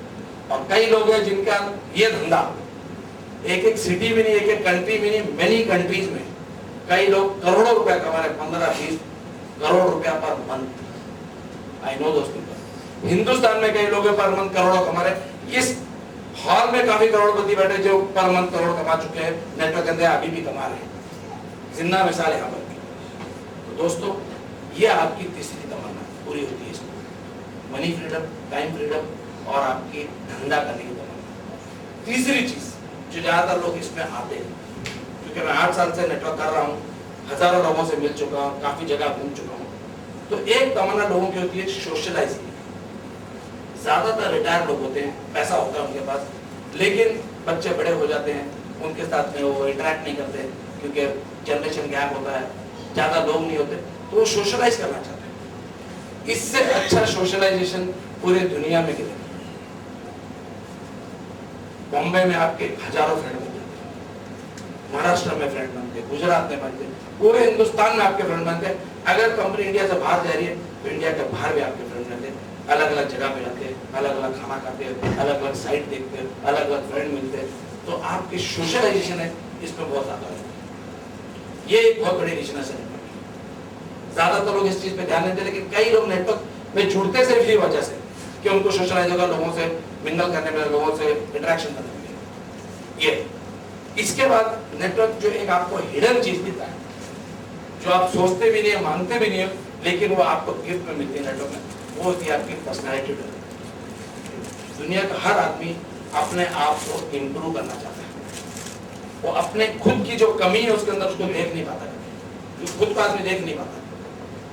और कई लोग हैं जिनका ये धंधा एक एक सिटी में नहीं, एक एक कंट्री में नहीं, मेनी कंट्रीज में कई लोग करोड़ों रुपया कमा रहे, 15-20 करोड़ रुपया पर मंथ। आई नो दोस्त पीपल। हिंदुस्तान में कई लोग पर मंथ करोड़ों कमा रहे। इस हॉल में काफी करोड़पति बैठे जो पर मंथ करोड़ कमा चुके हैं, नेटवर्क के अंदर अभी भी कमा रहे हैं, जिंदा मिसाल यहाँ पर। तो दोस्तों, ये आपकी तीसरी तमन्ना पूरी होती है इसमें, मनी फ्रीडम, टाइम फ्रीडम और आपकी धंधा करने की तमन्ना। तीसरी चीज जो ज्यादातर लोग इसमें आते हैं, क्योंकि मैं 8 साल से नेटवर्क कर रहा हूँ, हजारों लोगों से मिल चुका हूँ, काफी जगह घूम चुका हूँ, तो एक तमन्ना लोगों की होती है सोशलाइजिंग। ज्यादातर रिटायर्ड लोग होते हैं, पैसा होता है उनके पास, लेकिन बच्चे बड़े हो जाते हैं, उनके साथ में वो इंटरेक्ट नहीं करते, क्योंकि जनरेशन गैप होता है, ज्यादा लोग नहीं होते, तो वो सोशलाइज करना चाहते हैं। इससे अच्छा सोशलाइजेशन पूरे दुनिया में किधर? बॉम्बे में आपके हजारों फ्रेंड बन जाते हैं, महाराष्ट्र में फ्रेंड बनते हैं, गुजरात में बनते हैं, पूरे हिंदुस्तान में आपके फ्रेंड बनते हैं। अगर कंपनी इंडिया से बाहर जा रही है तो इंडिया के बाहर भी आपके फ्रेंड रहते हैं, अलग अलग जगह पे जाते हैं, अलग अलग खाना खाते हैं, अलग अलग साइट देखते हैं, अलग अलग फ्रेंड मिलते हैं। तो आपकी सोशलाइजेशन है, इसमें बहुत ज्यादा है। ये एक बहुत बड़ी रिचनेस है। ज्यादातर लोग इस चीज पे ध्यान देते हैं, लेकिन कई लोग नेटवर्क में जुड़ते सिर्फ इसी वजह से कि उनको सोशलाइज होगा, लोगों से मिंगल करने में, लोगों से इंटरेक्शन करने में। ये इसके बाद नेटवर्क जो एक आपको हिडन चीज देता है, जो आप सोचते भी नहीं है, मांगते भी नहीं है, लेकिन वो आपको गिफ्ट में मिलती है नेटवर्क में, वो होती है आपकी पर्सनैलिटी डेवलपमेंट। दुनिया का हर आदमी अपने आप को इम्प्रूव करना चाहता है, वो अपने खुद की जो कमी है उसके अंदर उसको देख नहीं पाता, खुद को आदमी देख नहीं पाता।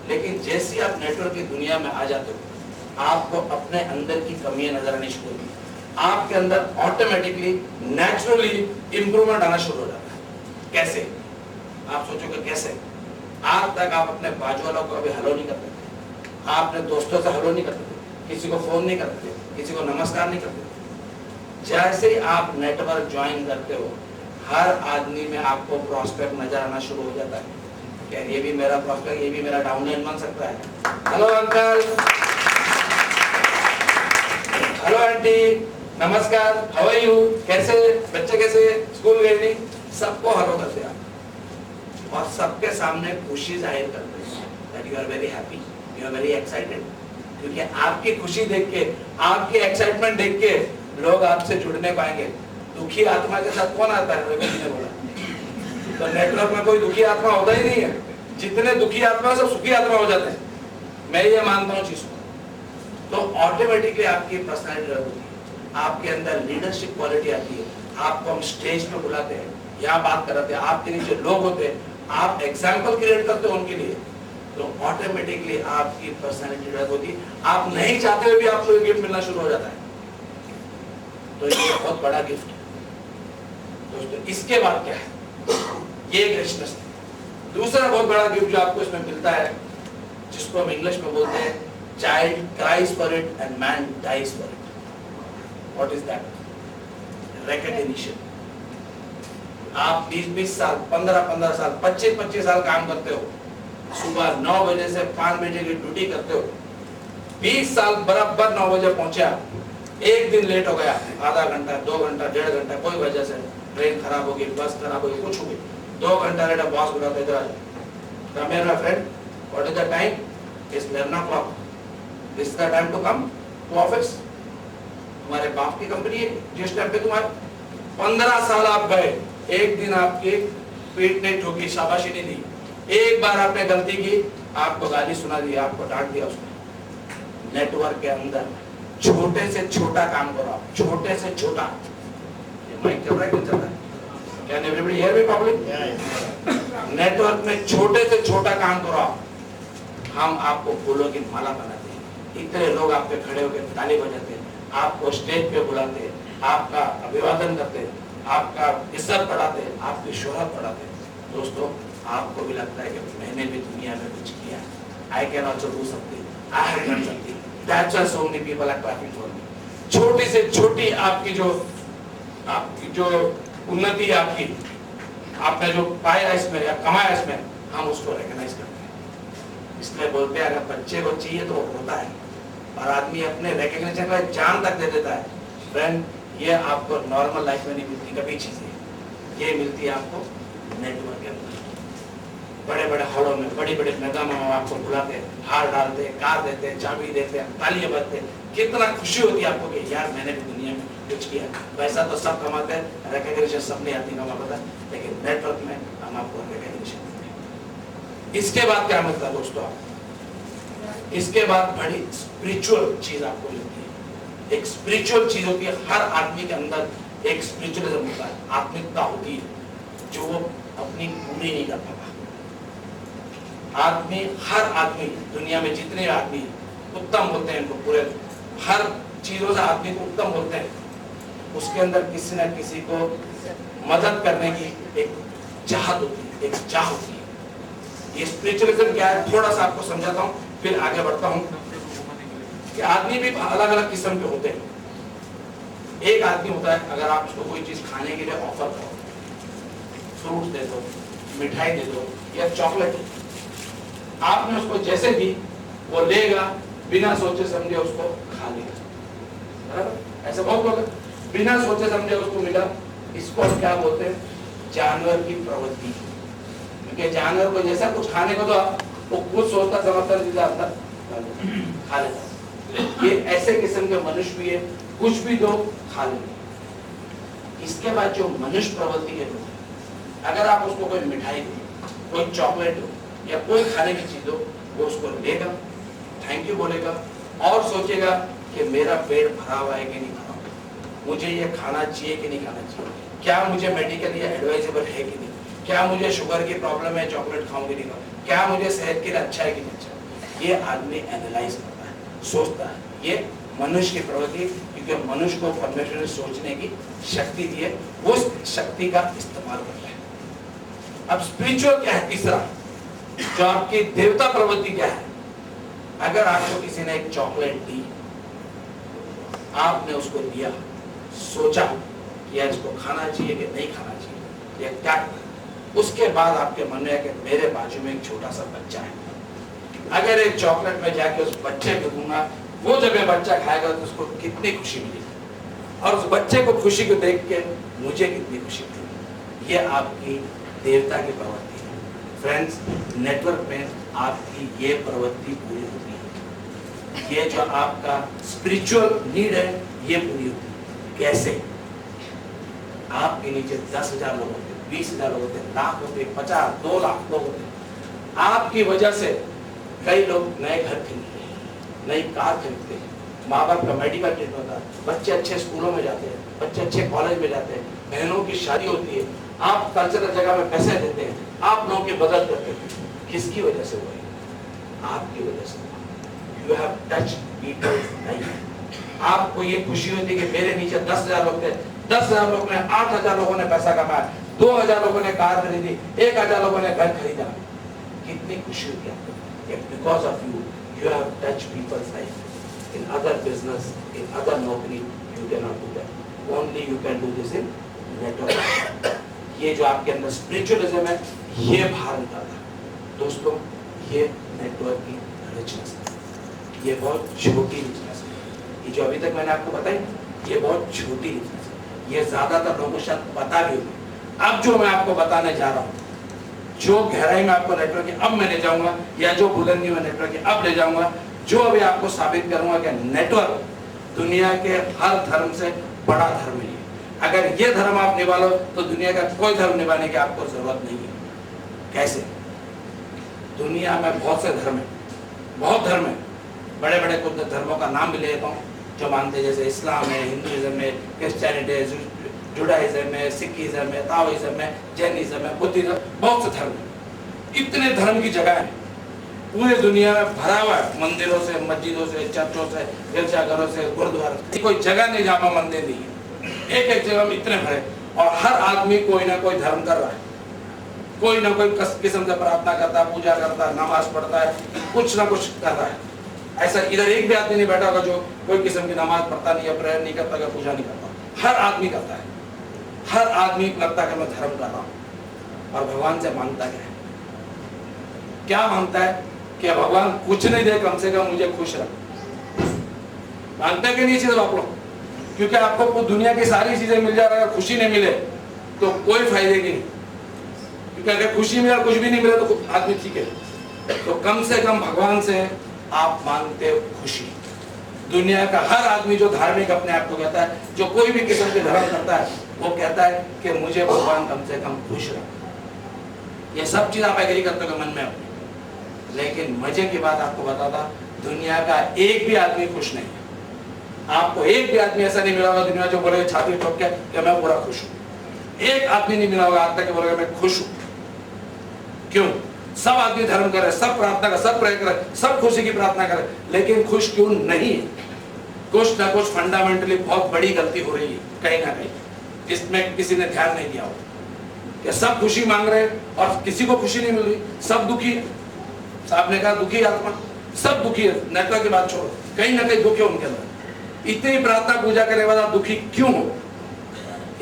लेकिन जैसे आप नेटवर्क की दुनिया में आ जाते हो, आपको अपने अंदर की कमियां नजर आनी शुरू होगी, आपके अंदर ऑटोमेटिकली नेचुरली इंप्रूवमेंट आना शुरू हो जाता है। कैसे? आप सोचोगे कैसे? आज तक आप अपने बाजू वालों को कभी हेलो नहीं करते थे, आप अपने दोस्तों से हेलो नहीं करते थे, किसी को फोन नहीं करते थे, किसी को नमस्कार नहीं करते थे। जैसे ही आप नेटवर्क ज्वाइन करते हो, हर आदमी में आपको प्रॉस्पेक्ट नजर आना शुरू हो जाता है। क्या ये भी मेरा प्रॉस्पेक्ट, ये भी मेरा डाउनलाइन बन सकता है। हेलो अंकल, हेलो आंटी, नमस्कार, हाउ आर यू, कैसे, बच्चे कैसे, स्कूल गए नहीं, सबको हेलो करते हैं और सबके सामने खुशी जाहिर करते हैं that you are very happy, you are very excited. क्योंकि आपकी खुशी देख के, आपकी एक्साइटमेंट देख के लोग आपसे जुड़ने पाएंगे। दुखी आत्मा के साथ कौन आता है? रवि जी ने बोला। तो नेटवर्क में कोई दुखी आत्मा होता ही नहीं है, जितने दुखी आत्मा सब सुखी आत्मा हो जाते हैं। मैं ये मानता हूँ चीज को। तो ऑटोमेटिकली आपकी पर्सनैलिटी होती है, आपके अंदर लीडरशिप क्वालिटी आती है। आपको हम स्टेज पे बुलाते हैं, यहाँ बात कराते हैं, आपके नीचे लोग होते हैं, आप एग्जाम्पल क्रिएट करते हो उनके लिए, तो ऑटोमेटिकली आपकी पर्सनैलिटी डेवलप होती है। आप नहीं चाहते हुए भी आपको गिफ्ट मिलना शुरू हो जाता है। तो ये बहुत बड़ा गिफ्ट है। तो दोस्तों इसके बाद क्या है, ये एक रिचनेस है। दूसरा बहुत बड़ा गिफ्ट जो आपको इसमें मिलता है, जिसको हम इंग्लिश में बोलते हैं child cries for it and man dies for it. What is that? Recognition. आप 20-20 साल, 15-15 साल, 25-25 साल काम करते हो, सुबह 9 बजे से 5 बजे की ड्यूटी करते हो, 20 साल बराबर 9 बजे पहुंचे आप, एक दिन लेट हो गया, आधा घंटा, 2 घंटा, 1.5 घंटा, कोई वजह से ट्रेन खराब हो गई, बस खराब हो गई, कुछ हो गई, 2 घंटा लेट, बॉस बुलाते इधर आ जाओ, come here my friend, what is the time? It's 11 o'clock. This is the time to come to office. तुम्हारे बाप की कंपनी है जिस टाइम पे तुम्हारे 15 साल आप गए, एक दिन आपकी पीठ ने ठोकी, शाबाशी नहीं दी, एक बार आपने गलती की, आपको गाली सुना दी, आपको डांट दिया उसने। नेटवर्क के अंदर छोटे से छोटा काम करो आप, छोटे से छोटा। ये माइक चल रहा है, चल रहा है? Can everybody hear me properly? Network में छोटे से छोटा काम करो आप, हम आपको फूलों की माला बनाते हैं, इतने लोग आपके खड़े होकर ताली बजाते हैं, आपको स्टेज पे बुलाते हैं, आपका अभिवादन करते हैं, आपका इज्जत बढ़ाते हैं, आपकी शोहरत बढ़ाते हैं। दोस्तों आपको भी लगता है कि मैंने भी दुनिया में कुछ किया, I can also do something, I have done something, that's why so many people are clapping for me। छोटी से छोटी आपकी जो उन्नति है, आपने जो पाया इसमें या कमाया इसमें, हम उसको रिकॉग्नाइज करते हैं। इसलिए बोलते हैं अगर बच्चे को चाहिए तो वो होता है, और आदमी अपने रिकॉग्निशन का जान तक दे देता है। फ्रेंड, ये आपको नॉर्मल लाइफ में नहीं मिलती कभी चीजें, ये मिलती है आपको नेटवर्क के अंदर। बड़े बड़े हॉलों में, बड़ी बड़े मैदानों में आपको बुलाते हैं, हार डालते हैं, कार देते हैं, चाबी देते हैं, तालियां बजते हैं, कितना खुशी होती है आपको कि यार मैंने भी दुनिया में कुछ किया। पैसा तो सब कमाते हैं, रिकॉग्निशन सब नहीं आती कमा पता, लेकिन नेटवर्क में हम आपको रिकॉग्निशन देते हैं। इसके बाद क्या मिलता है दोस्तों? इसके बाद बड़ी स्पिरिचुअल चीज आपको मिलती है। एक स्पिरिचुअल चीज होती है, हर आदमी के अंदर एक स्पिरिचुअलिज्म होता है, आत्मिकता होती है जो वो अपनी पूरी नहीं कर पाता। आदमी, हर आदमी, दुनिया में जितने आदमी उत्तम होते हैं, इनको पूरे हर चीजों से आदमी को उत्तम होते हैं, उसके अंदर किसी न किसी को मदद करने की एक चाहत होती है, एक चाह होती है। ये स्पिरिचुअलिज्म क्या है थोड़ा सा आपको समझाता हूँ, फिर आगे बढ़ता हूँ। कि आदमी भी अलग अलग किस्म के होते हैं। एक आदमी होता है, अगर आप उसको कोई चीज खाने के लिए ऑफर करो, फ्रूट दे दो, मिठाई दे दो या चॉकलेट दे दो, आपने उसको जैसे दी वो लेगा, बिना सोचे समझे उसको खा लेगा, बराबर? ऐसे बहुत लोग बिना सोचे समझे उसको मिला, इसको हम क्या बोलते हैं? जानवर की प्रवृत्ति। क्योंकि जानवर को जैसा कुछ खाने को दो, वो खुद सोचता समझता सीधा अंदर खा लेता। ये ऐसे किस्म के मनुष्य भी है, कुछ भी दो खा लेंगे। इसके बाद जो मनुष्य प्रवृत्ति के लोग, अगर आप उसको कोई मिठाई दो, कोई चॉकलेट दो या कोई खाने की चीज दो, वो उसको लेगा, थैंक यू बोलेगा और सोचेगा कि मेरा पेट भरा हुआ है कि नहीं भरा हुआ, मुझे ये खाना चाहिए कि नहीं खाना चाहिए, क्या मुझे मेडिकली एडवाइजेबल है कि नहीं, क्या मुझे शुगर की प्रॉब्लम है, चॉकलेट खाऊं कि नहीं खाऊं, क्या मुझे सेहत के लिए अच्छा है कि नहीं अच्छा। ये आदमी एनालाइज करता है, सोचता है। ये मनुष्य की प्रवृत्ति, क्योंकि मनुष्य को परमेश्वर ने सोचने की शक्ति दी है, उस शक्ति का इस्तेमाल करता है। अब स्पिरिचुअल क्या है? तीसरा जो आपकी देवता प्रवृत्ति क्या है? अगर आपको किसी ने एक चॉकलेट दी, आपने उसको दिया, सोचा कि यार इसको खाना चाहिए कि नहीं खाना चाहिए, या क्या, उसके बाद आपके मन में है कि मेरे बाजू में एक छोटा सा बच्चा है, अगर एक चॉकलेट में जाके उस बच्चे को दूंगा, वो जब ये बच्चा खाएगा तो उसको कितनी खुशी मिलेगी, और उस बच्चे को खुशी को देख के मुझे कितनी खुशी मिलेगी। ये आपकी देवता की प्रवृत्ति है। फ्रेंड्स, नेटवर्क में आपकी ये प्रवृत्ति पूरी होती है। ये जो आपका स्पिरिचुअल नीड है, ये पूरी होती है। कैसे? आपके नीचे 10,000 लोग होते, 20,000 लोग होते, लाख होते, 50, 2 लाख लोग होते। आपकी वजह से कई लोग नए घर खरीदते हैं, नई कार खरीदते हैं, माँ बाप का मेडिकल ट्रीटमेंट होता है, बच्चे अच्छे स्कूलों में जाते हैं, बच्चे अच्छे कॉलेज में जाते हैं, बहनों की शादी होती है, आप कल्चरल जगह में पैसे देते हैं, आप लोगों की मदद करते हैं। किसकी वजह से हुआ है? आपकी वजह से। You have touched people's life। आपको ये खुशी होती है कि मेरे नीचे 10,000 लोग थे, 10,000 लोगों ने, 8,000 लोगों ने पैसा कमाया, 2,000 लोगों ने कार खरीदी, 1,000 लोगों ने घर खरीदा। कितनी खुशी हुई आपको? Because of you have touch people's life. In other business, in other नौकरी you can not do that, only you can do this in network. ये जो आपके अंदर स्पिरिचुअलिज्म है, ये बाहर निकालता है दोस्तों। ये नेटवर्क की रिचनेस है, ये बहुत छोटी रिचनेस है। ये जो अभी तक मैंने आपको बताई, ये बहुत छोटी रिचनेस है, ये ज्यादातर लोगों को शायद पता भी होगी। अब जो मैं आपको बताने जा रहा हूँ, जो गहराई में आपको नेटवर्क की अब मैं ले जाऊंगा, या जो बुलंदी में नेटवर्क की अब ले जाऊंगा, जो अभी आपको साबित करूंगा कि नेटवर्क दुनिया के हर धर्म से बड़ा धर्म है। अगर ये धर्म आप निभा लो तो दुनिया का कोई धर्म निभाने की आपको जरूरत नहीं है। कैसे? दुनिया में बहुत से धर्म है, बहुत धर्म है, बड़े बड़े कुछ धर्मों का नाम भी ले लेता हूँ जो मानते हैं, जैसे इस्लाम है, हिंदुइज्म है, क्रिश्चियनिटी है, जुडाइज्म है, सिखिज्म है, ताओइज्म है, जैनिज्म है, बुद्धिज्म, बहुत से धर्म है। इतने धर्म की जगह है पूरे दुनिया में, भरा हुआ है मंदिरों से, मस्जिदों से, चर्चों से, गिरजाघरों से, गुरुद्वारा। कोई जगह नहीं जहाँ पर मंदिर नहीं है, एक एक जगह में इतने भरे, और हर आदमी कोई ना कोई धर्म कर रहा है, कोई ना कोई किस्म से प्रार्थना करता है, पूजा करता है, नमाज पढ़ता है, कुछ ना कुछ कर रहा है। ऐसा इधर एक भी आदमी नहीं बैठा होगा जो कोई किस्म की नमाज पढ़ता नहीं है, प्रेयर नहीं करता, पूजा नहीं करता। हर आदमी करता है, हर आदमी लगता है कि मैं धर्म कर रहा हूँ। और भगवान से मांगता है, क्या मांगता है कि भगवान कुछ नहीं दे, कम से कम मुझे खुश रख। मांगते हैं कि नहीं चीज आप लोग? क्योंकि आपको दुनिया की सारी चीजें मिल जा रहा है, खुशी नहीं मिले तो कोई फायदे की नहीं। क्योंकि अगर खुशी मिला, कुछ भी नहीं मिला तो आदमी ठीक है। तो कम से कम भगवान से आप मांगते हो खुशी। दुनिया का हर आदमी जो धार्मिक अपने आप को कहता है, जो कोई भी किस्म के धर्म करता है, वो कहता है कि मुझे भगवान कम से कम खुश रख। ये सब चीज आप एग्री करते हो मन में अपने। लेकिन मजे की बात आपको बताता, दुनिया का एक भी आदमी खुश नहीं है। आपको एक भी आदमी ऐसा नहीं मिला होगा दुनिया जो बोले छाती ठोक के कि मैं पूरा खुश हूँ। एक आदमी नहीं मिला होगा आज तक बोलेगा मैं खुश हूँ। क्यों? सब आदमी धर्म करे, सब प्रार्थना करे, सब प्रे करे, सब खुशी की प्रार्थना करे, लेकिन खुश क्यों नहीं है? कुछ ना कुछ फंडामेंटली बहुत बड़ी गलती हो रही है कहीं ना कहीं, जिसमें किसी ने ध्यान नहीं दिया हो। कि सब खुशी मांग रहे और किसी को खुशी नहीं मिल रही, सब दुखी है। साहब ने कहा दुखी आत्मा, सब दुखी है। नेटवर्क की बात छोड़ो, कहीं ना कहीं दुख है उनके अंदर। इतनी प्रार्थना पूजा करने के बाद आप दुखी क्यों हो?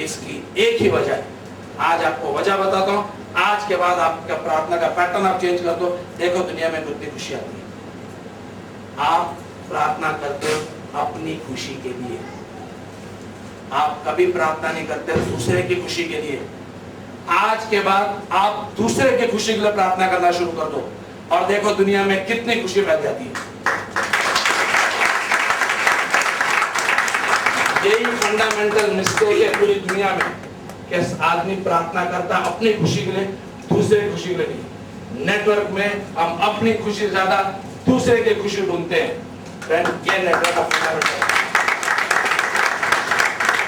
इसकी एक ही वजह है, आज आपको वजह बताता हूँ। आज के बाद आपका प्रार्थना का पैटर्न आप चेंज कर दो, देखो दुनिया में कितनी खुशी आती है। आप प्रार्थना करते हो अपनी खुशी के लिए, आप कभी प्रार्थना नहीं करते दूसरे की खुशी के लिए। आज के बाद आप दूसरे की खुशी के लिए प्रार्थना करना शुरू कर दो और देखो दुनिया में कितनी खुशी फैल जाती है। यही फंडामेंटल मिस्टेक है पूरी दुनिया में कि आदमी प्रार्थना करता अपनी खुशी के लिए, दूसरे की खुशी के लिए नहीं। नेटवर्क में हम अपनी खुशी से ज्यादा दूसरे की खुशी ढूंढते हैं। ये नेटवर्क का फंडामेंटल है।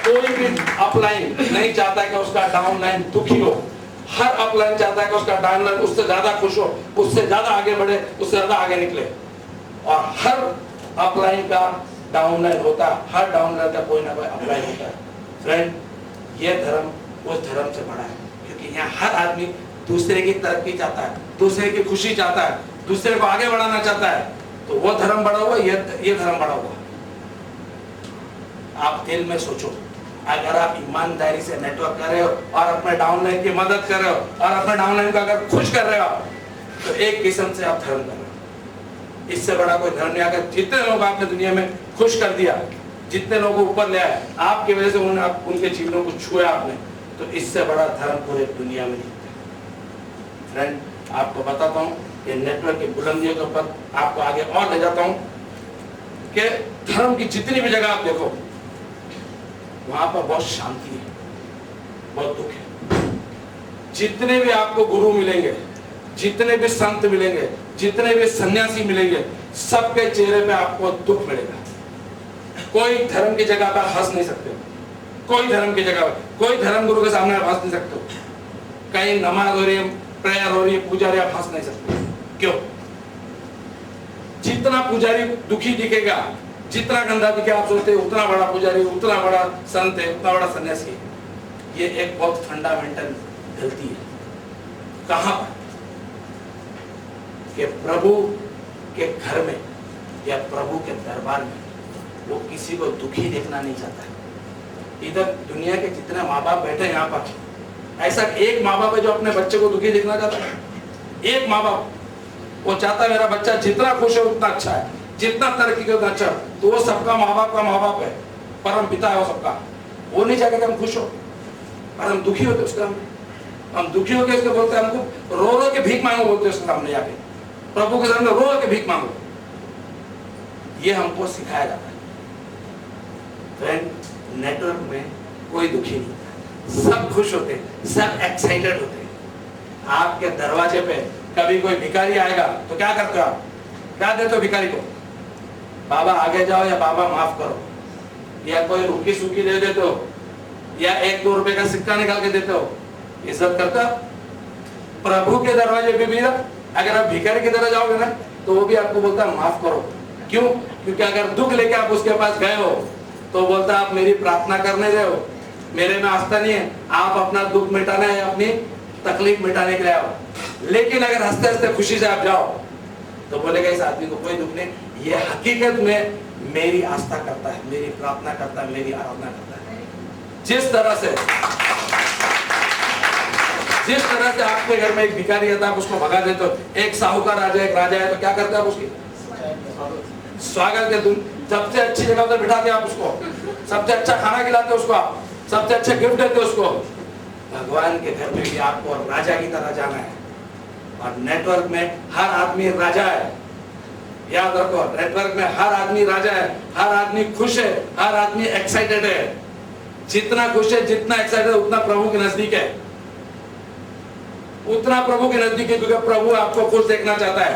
कोई भी अपलाइन नहीं चाहता कि उसका डाउनलाइन दुखी हो। हर अपलाइन चाहता है कि उसका डाउनलाइन उससे ज्यादा खुश हो, उससे ज्यादा आगे बढ़े, उससे ज्यादा आगे निकले। और हर अपलाइन का डाउनलाइन होता है, हर डाउनलाइन का कोई ना कोई अपलाइन होता है। फ्रेंड, ये धर्म उस धर्म से बड़ा है, क्योंकि यहाँ हर आदमी दूसरे की तरक्की चाहता है, दूसरे की खुशी चाहता है, दूसरे को आगे बढ़ाना चाहता है। तो वो धर्म बड़ा हुआ, ये धर्म बड़ा हुआ। आप दिल में सोचो, अगर आप ईमानदारी से नेटवर्क कर रहे हो और अपने डाउनलाइन की मदद कर रहे हो और अपने डाउनलाइन को अगर खुश कर रहे हो, तो एक किस्म से आप धर्म कर रहे हो। इससे बड़ा कोई धर्म नहीं। अगर जितने लोग आपने दुनिया में खुश कर दिया, जितने लोगों को ऊपर ले आए, आपकी वजह से उन्होंने उनके जीवनों को छुआ आपने, तो इससे बड़ा धर्म पूरे दुनिया में नहीं। फ्रेंड, आपको बताता हूँ कि नेटवर्क की बुलंदियों के ऊपर आपको आगे और ले जाता हूँ कि धर्म की जितनी भी जगह आप देखो, वहां पर बहुत शांति है, बहुत दुख है। जितने भी आपको गुरु मिलेंगे, जितने भी संत मिलेंगे, जितने भी सन्यासी मिलेंगे, सबके चेहरे पे आपको दुख मिलेगा। कोई धर्म की जगह पर हंस नहीं सकते, कोई धर्म की जगह पर, कोई धर्म गुरु के सामने आप हंस नहीं सकते हो। कहीं नमाज हो रही है, प्रेयर हो रही है, पूजा रही है, आप हंस नहीं सकते। क्यों? जितना पुजारी दुखी दिखेगा जितना गंदा दिखे आप सोचते हैं उतना बड़ा पुजारी, उतना बड़ा संत है, उतना बड़ा सन्यासी है। ये एक बहुत फंडामेंटल गलती है। कहां पर कि प्रभु के घर में या प्रभु के दरबार में वो किसी को दुखी देखना नहीं चाहता है। इधर दुनिया के जितने माँ बाप बैठे हैं यहाँ पर, ऐसा एक माँ बाप है जो अपने बच्चे को दुखी देखना चाहता है? एक माँ बाप वो चाहता है मेरा बच्चा जितना खुश है उतना अच्छा है, जितना तरक्की करे उतना अच्छा। तो वो सबका माँ बाप का माँ बाप है, परम पिता है वो सबका। वो नहीं चाहता कि हम खुश हो, और हम दुखी होते उसके सामने। हम दुखी होकर उसके बोलते हैं, हमको रो रो के भीख मांगो बोलते हैं उसके सामने जाके, प्रभु के सामने रो रो के भीख मांगो। ये हमको सिखाया जाता है। फ्रेंड, नेटवर्क में कोई दुखी नहीं, सब खुश होते, सब एक्साइटेड होते। आपके दरवाजे पे कभी कोई भिखारी आएगा तो क्या करते हो आप? क्या देते हो भिखारी को? बाबा आगे जाओ या बाबा माफ करो, या कोई रुकी सूखी दे देते हो, या 1-2 रुपए का सिक्का निकाल के देते हो। इज्जत करता। प्रभु के दरवाजे पे भी ना अगर आप भिखारी की तरह जाओगे ना तो वो भी आपको बोलता है माफ करो। क्यों? क्योंकि अगर दुख लेके आप उसके पास गए हो तो बोलता आप मेरी प्रार्थना करने गए हो, मेरे में आस्था नहीं है, आप अपना दुख मिटाना है, अपनी तकलीफ मिटाने के लिए आओ। लेकिन अगर हंसते हंसते खुशी से आप जाओ तो बोलेगा इस आदमी को कोई दुख नहीं, ये हकीकत में मेरी आस्था करता है, मेरी प्रार्थना करता है, मेरी आराधना करता है। जिस तरह से आपके घर में एक भिखारी आता है आप उसको भगा देते हो, एक साहूकार राजा एक राजा है तो क्या करते हैं आप उसकी स्वागत के तुम सबसे अच्छी जगह पर बिठाते आप उसको, सबसे अच्छा खाना खिलाते उसको, आप सबसे अच्छे गिफ्ट देते उसको। भगवान के घर में भी आपको राजा की तरह जाना है। और नेटवर्क में हर आदमी राजा है, याद रखो। नेटवर्क में हर आदमी राजा है, हर आदमी खुश है, हर आदमी एक्साइटेड है। जितना खुश है, जितना एक्साइटेड है, उतना प्रभु के नजदीक है, उतना प्रभु के नजदीक है, क्योंकि प्रभु आपको खुश देखना चाहता है।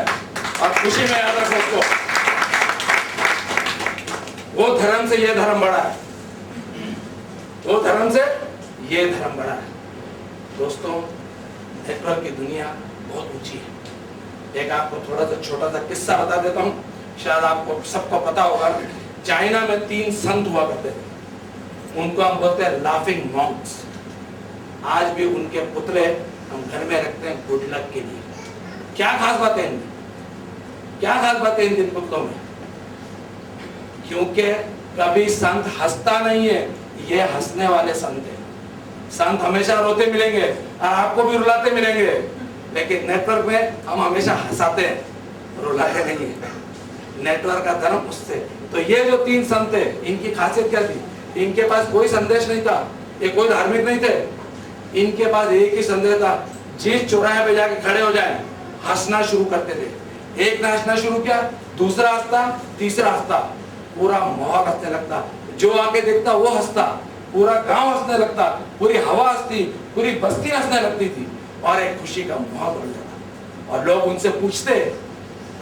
और खुशी में याद रखो उसको, वो धर्म से ये धर्म बड़ा है, वो धर्म से ये धर्म बड़ा है। दोस्तों, नेटवर्क की दुनिया बहुत ऊंची है। एक आपको थोड़ा सा छोटा सा किस्सा बता देता हूँ, शायद आपको सबको पता होगा। चाइना में 3 संत हुआ करते थे, उनको हम बोलते हैं लाफिंग मॉन्क्स। आज भी उनके पुतले हम घर में रखते हैं गुड लक के लिए। क्या खास बात है इनमें? क्या खास बात है इन पुतलों में? क्योंकि कभी संत हंसता नहीं है, ये हंसने वाले संत है। संत हमेशा रोते मिलेंगे और आपको भी रुलाते मिलेंगे, लेकिन नेटवर्क में हम हमेशा हंसाते हैं, रुलाते नहीं है। नेटवर्क का धर्म उससे। तो ये जो 3 संत थे, इनकी खासियत क्या थी? इनके पास कोई संदेश नहीं था, ये कोई धार्मिक नहीं थे। इनके पास एक ही संदेश था, जिस चौराहे पे जाके खड़े हो जाए हंसना शुरू करते थे। एक ने हंसना शुरू किया, दूसरा हंसता, तीसरा हंसता, पूरा माहौल हंसने लगता। जो आके देखता वो हंसता, पूरा गांव हंसने लगता, पूरी हवा हंसती, पूरी बस्ती हंसने लगती थी, और एक खुशी का माहौल बन जाता। और लोग उनसे पूछते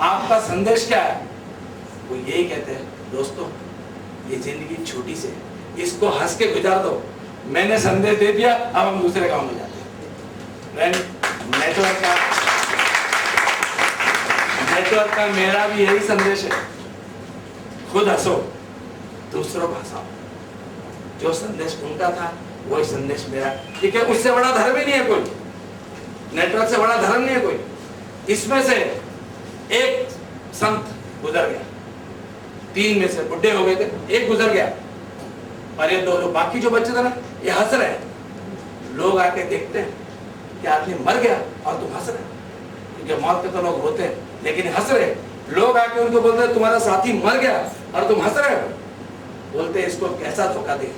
आपका संदेश क्या है? वो यही कहते हैं, दोस्तों ये जिंदगी छोटी से, इसको हंस के गुजार दो। मैंने संदेश दे दिया, अब हम दूसरे काम में जाते हैं। नेटवर्क का मेरा भी यही संदेश है, खुद हंसो, दूसरों को हंसाओ। जो संदेश उनका था वही संदेश मेरा। ठीक है, उससे बड़ा धर्म ही नहीं है कोई, नेटवर्क से बड़ा धर्म नहीं है कोई। इसमें से एक संत गुजर गया, 3 में से बुढ़े हो गए थे, एक गुजर गया, और ये 2 बाकी जो बच्चे थे ना, ये हंस रहे हैं। लोग आके देखते हैं कि आदमी मर गया और तुम हंस रहे, क्योंकि मौत पे तो लोग रोते हैं, लेकिन हंस रहे। लोग आके उनको बोलते हैं तुम्हारा साथी मर गया और तुम हंस रहे हो। बोलते हैं इसको कैसा धोखा दे,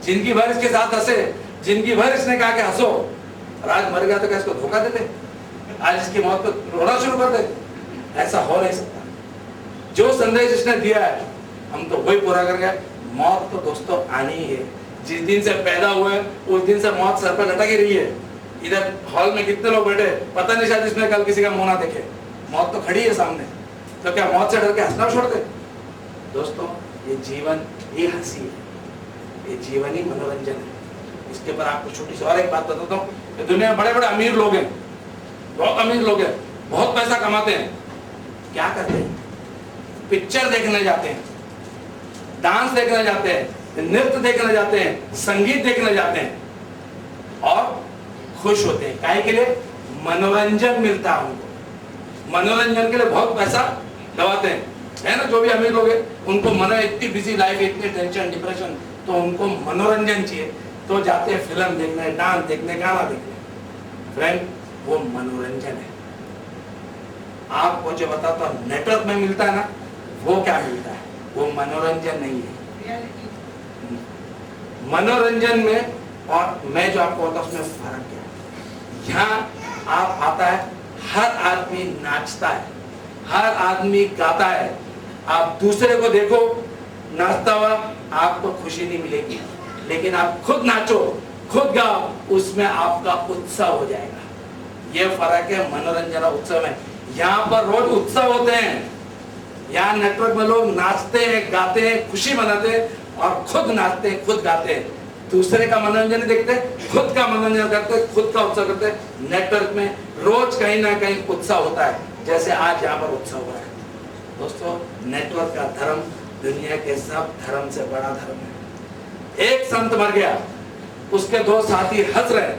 जिंदगी भर इसके साथ हंसे, जिंदगी भर इसने कहा कि हंसो, और आज मर गया तो क्या इसको धोखा देते? आज इसकी मौत पे रोना शुरू कर देते? ऐसा हो नहीं सकता। जो संदेश इसने दिया है हम तो वही पूरा कर गए। मौत तो दोस्तों आनी ही है, जिस दिन से पैदा हुए उस दिन से मौत सर पर लटक ही रही है। इधर हॉल में कितने लोग बैठे, पता नहीं शायद इसमें कल किसी का मुंह ना देखे, मौत तो खड़ी है सामने, तो क्या मौत से डर के हंसना छोड़ दे? दोस्तों, ये जीवन ही हंसी है, ये जीवन ही मनोरंजन है। इसके पर आपको छोटी सी और एक बात बताता हूँ। दुनिया में बड़े बड़े अमीर लोग हैं, बहुत अमीर लोग हैं, बहुत पैसा कमाते हैं, क्या करते हैं? पिक्चर देखने जाते हैं। डांस देखने जाते हैं, नृत्य देखने जाते हैं, संगीत देखने जाते हैं और खुश होते हैं। काहे के लिए? मनोरंजन मिलता है उनको। मनोरंजन के लिए बहुत पैसा दबाते हैं, है ना। जो भी अमीर लोग हैं उनको मनो, इतनी बिजी लाइफ, इतनी टेंशन, डिप्रेशन, तो उनको मनोरंजन चाहिए, तो जाते हैं फिल्म देखने, डांस देखने, गाना देखने। फ्रेंड, वो मनोरंजन है। आपको जो बताता हूं नेटवर्क में मिलता है ना, वो क्या मिलता है? वो मनोरंजन नहीं है। मनोरंजन में और मैं जो आपको बताता उसमें फर्क क्या है? यहाँ आप आता है, हर आदमी नाचता है, हर आदमी गाता है। आप दूसरे को देखो नाचता हुआ, आपको खुशी नहीं मिलेगी, लेकिन आप खुद नाचो, खुद गाओ, उसमें आपका उत्सव हो जाएगा। ये फर्क है मनोरंजन और उत्सव में। यहाँ पर रोज उत्सव होते हैं, यहाँ नेटवर्क में लोग नाचते हैं, गाते हैं, खुशी मनाते हैं और खुद नाचते हैं, खुद गाते हैं। दूसरे का मनोरंजन नहीं देखते, खुद का मनोरंजन करते हैं, खुद का उत्सव करते हैं। नेटवर्क में रोज कहीं ना कहीं उत्सव होता है, जैसे आज यहाँ पर उत्सव हुआ है। दोस्तों, नेटवर्क का धर्म दुनिया के सब धर्म से बड़ा धर्म है। एक संत मर गया, उसके दो साथी हंस रहे,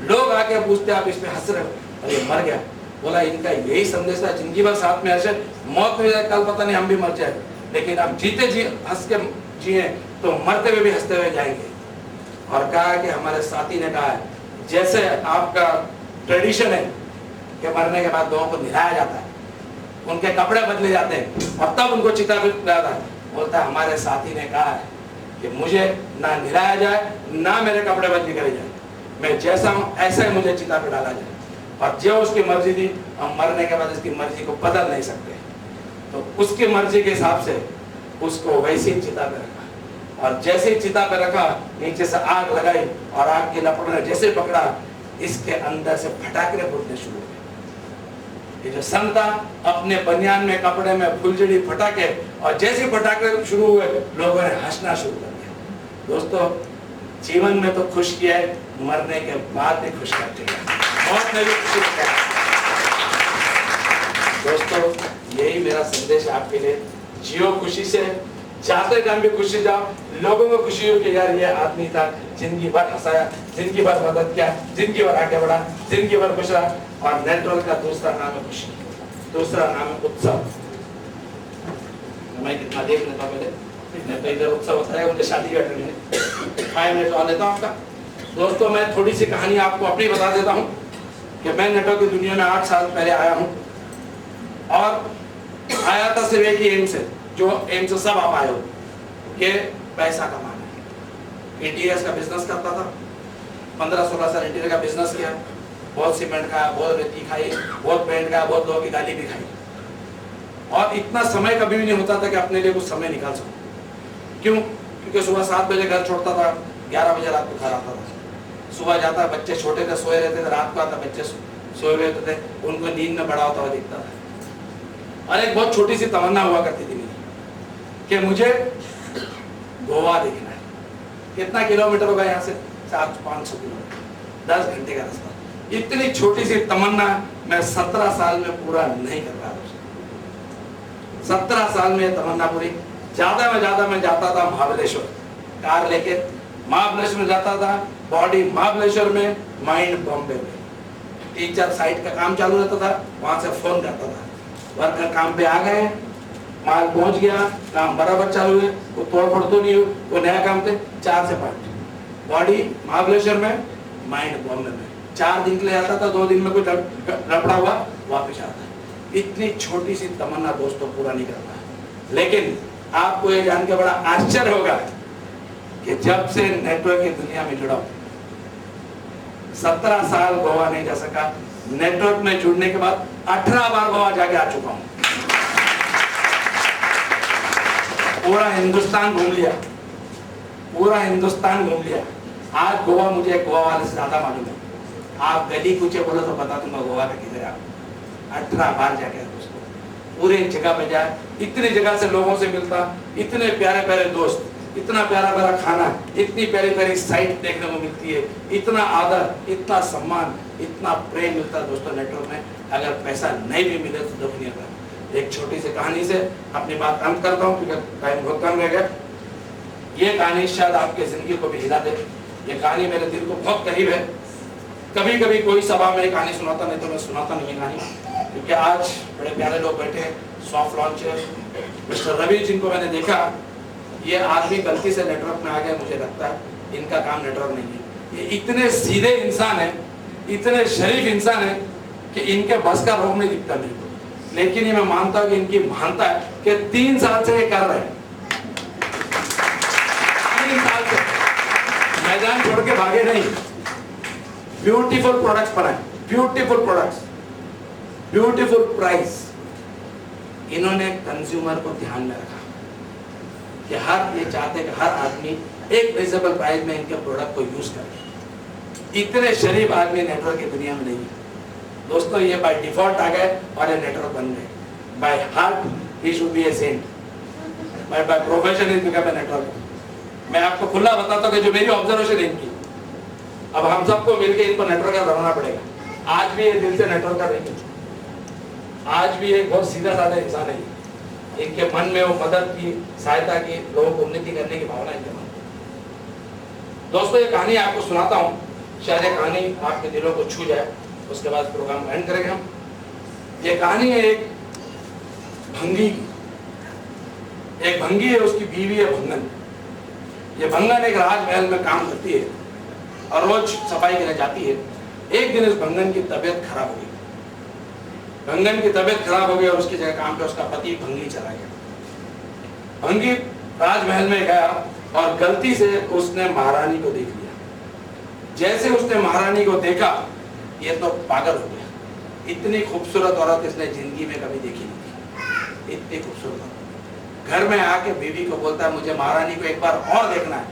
लोग आके पूछते आप इस पे हंस रहे हो? अरे मर गया। बोला इनका यही संदेश था, जिंदगी भर साथ में हंसे, मौत में जाए कल पता नहीं हम भी मर जाए, लेकिन आप जीते जी हंस के जिए तो मरते हुए भी हंसते हुए जाएंगे। और कहा कि हमारे साथी ने कहा है, जैसे आपका ट्रेडिशन है कि मरने के बाद लोगों को नहलाया जाता है, उनके कपड़े बदले जाते हैं और तब उनको चिता पे जाता है। बोलता है हमारे साथी ने कहा है कि मुझे ना नहलाया जाए, ना मेरे कपड़े बदली करे जाए, मैं जैसा हूँ ऐसा ही मुझे चिता पे डाला जाए। और जो उसकी मर्जी थी, हम मरने के बाद उसकी मर्जी को बदल नहीं सकते, तो उसकी मर्जी के हिसाब से उसको वैसे ही चिता पे रखा। और जैसे ही चिता पे रखा, नीचे से आग लगाई और आग की लपट ने जैसे पकड़ा, इसके अंदर से फटाके फूटने शुरू हो गए। ये जो संत था, अपने बनियान में, कपड़े में फुलझड़ी फटाके, और जैसे फटाके शुरू हुए, लोगों ने हंसना शुरू कर दिया। दोस्तों, जीवन में तो खुश किया है, मरने के बाद भी खुश करते हैं। मौत में भी खुशी है। दोस्तों, यही मेरा संदेश आपके लिए। जियो खुशी से, जाते टाइम भी खुशी जाओ, लोगों को खुशी हो कि यार ये आदमी था, जिंदगी भर हंसाया, जिंदगी भर मदद किया, जिंदगी भर आगे बढ़ा, जिंदगी भर खुश रहा। और नेटवर्क का दूसरा नाम है खुशी, दूसरा नाम है उत्सव। मैं कितना देख लेता हूँ पहले, मैं तो इधर उत्सव होता है, मुझे शादी का टाइम है, 5 मिनट और लेता हूँ आपका। दोस्तों, मैं थोड़ी सी कहानी आपको अपनी बता देता हूँ कि मैं नेटवर्क की दुनिया में 8 साल पहले आया हूँ, और आया था सिर्फ एक ही एम से, जो एम से सब आप आए हो, कि पैसा कमाना है। इंटीरियर का बिजनेस करता था, 15-16 साल इंटीरियर का बिजनेस किया, बहुत सीमेंट खाया, बहुत रेती खाई, बहुत पेंट खाया, बहुत लोगों की गाली भी खाई, और इतना समय कभी भी नहीं होता था कि अपने लिए कुछ समय निकाल सकूं। क्यों? क्योंकि सुबह 7 बजे घर छोड़ता था, 11 बजे रात को घर आता था। सुबह जाता, बच्चे छोटे थे, सोए रहते थे, रात को आता, बच्चे सोए रहते थे, उनको नींद में बड़ा होता हुआ दिखता था। और एक बहुत छोटी सी तमन्ना हुआ करती थी मेरी कि मुझे गोवा देखना है। कितना किलोमीटर होगा यहाँ से? 400-500 किलोमीटर, 10 घंटे का रास्ता। इतनी छोटी सी तमन्ना मैं 17 साल में पूरा नहीं कर पाया। 17 साल में तमन्ना पूरी। ज्यादा में जाता था महाबलेश्वर, कार लेके महाबलेश्वर जाता था, बॉडी महाबलेश्वर में, माइंड बॉम्बे में। टीचर साइट का काम चालू रहता था, वहां से फोन करता था, वर्कर काम पे आ गए, माल पहुंच गया, काम बराबर चालू है, वो तोड़ फोड़ तो नहीं हो, वो नया काम थे। 4 से 5 बॉडी महाबलेश्वर में, माइंड बॉम्बे में। 4 दिन के लिए आता था, 2 दिन में कोई लपड़ा हुआ वापिस आता। इतनी छोटी सी तमन्ना दोस्तों पूरा नहीं कर पाया। लेकिन आपको ये जान के बड़ा आश्चर्य होगा कि जब से नेटवर्क की दुनिया में जुड़ा, 17 साल गोवा नहीं जा सका, नेटवर्क में जुड़ने के बाद 18 बार गोवा जाके आ चुका हूं। पूरा हिंदुस्तान घूम लिया, पूरा हिंदुस्तान घूम लिया। आज गोवा मुझे गोवा वाले से ज्यादा मालूम है। आप गली पूछे बोलो तो बता दूंगा गोवा का किधर है। 18 बार जाके दोस्तों, पूरे जगह पे जाए, इतनी जगह से लोगों से मिलता, इतने प्यारे प्यारे दोस्त, इतना प्यारा प्यारा खाना, इतनी प्यारी प्यारी साइट देखने को मिलती है, इतना आदर, इतना सम्मान, इतना प्रेम मिलता है दोस्तों नेटवर्क में। अगर पैसा नहीं भी मिले तो दुख नहीं होता। एक छोटी सी कहानी से अपनी बात अंत करता हूँ क्योंकि टाइम बहुत कम रह गया। ये कहानी शायद आपके जिंदगी को भी हिला दे। ये कहानी मेरे दिल को बहुत करीब है। कभी कभी कोई सभा में कहानी सुनाता, नहीं तो मैं सुनाता नहीं है कहानी, क्योंकि आज बड़े प्यारे लोग बैठे हैं। सॉफ्ट लॉन्च है मिस्टर रवि, जिनको मैंने देखा, ये आदमी गलती से नेटवर्क में आ गया, मुझे लगता है इनका काम नेटवर्क नहीं है। ये इतने सीधे इंसान है, इतने शरीफ इंसान है कि इनके बस का रोग नहीं दिखता मेरे को। लेकिन ये मैं मानता हूँ कि इनकी महानता है कि 3 साल से ये कर रहे हैं, 3 साल से मैदान छोड़ के भागे नहीं। ब्यूटीफुल प्रोडक्ट्स बनाए, ब्यूटीफुल प्रोडक्ट्स, ब्यूटीफुल प्राइस। इन्होंने कंज्यूमर को ध्यान में रखा कि ये चाहते कि हर आदमी एक रिजनेबल प्राइस में इनके प्रोडक्ट को यूज करे। इतने शरीफ आदमी नेटवर्क की दुनिया में नहीं है दोस्तों। ये बाय डिफॉल्ट आ गए और ये नेटवर्क बन गए। By heart he should be a saint, by profession is become a network. मैं आपको खुला बताता हूँ कि जो मेरी ऑब्जर्वेशन है इनकी, अब हम सबको मिलकर इनको नेटवर्क का बनाना पड़ेगा। आज भी ये दिल से नेटवर्क का नहीं, आज भी एक बहुत सीधा साधा इंसान है। इनके मन में वो मदद की, सहायता की, लोगों को उन्नति करने की भावना इनके मन में। दोस्तों ये कहानी आपको सुनाता हूँ, शायद ये कहानी आपके दिलों को छू जाए, उसके बाद प्रोग्राम को एंड करेंगे हम। ये कहानी है एक भंगी की। एक भंगी है, उसकी बीवी है भंगन। ये भंगन एक राजमहल में काम करती है और रोज सफाई के लिए जाती है। एक दिन इस भंगन की तबीयत खराब हो गई। भंगन की तबीयत खराब हो गई और उसकी जगह काम पे उसका पति भंगी चला गया। भंगी राजमहल में गया और गलती से उसने महारानी को देख लिया। जैसे उसने महारानी को देखा, ये तो पागल हो गया। इतनी खूबसूरत औरत इसने जिंदगी में कभी देखी नहीं थी, इतनी खूबसूरत औरत। घर में आके बीवी को बोलता है मुझे महारानी को एक बार और देखना है,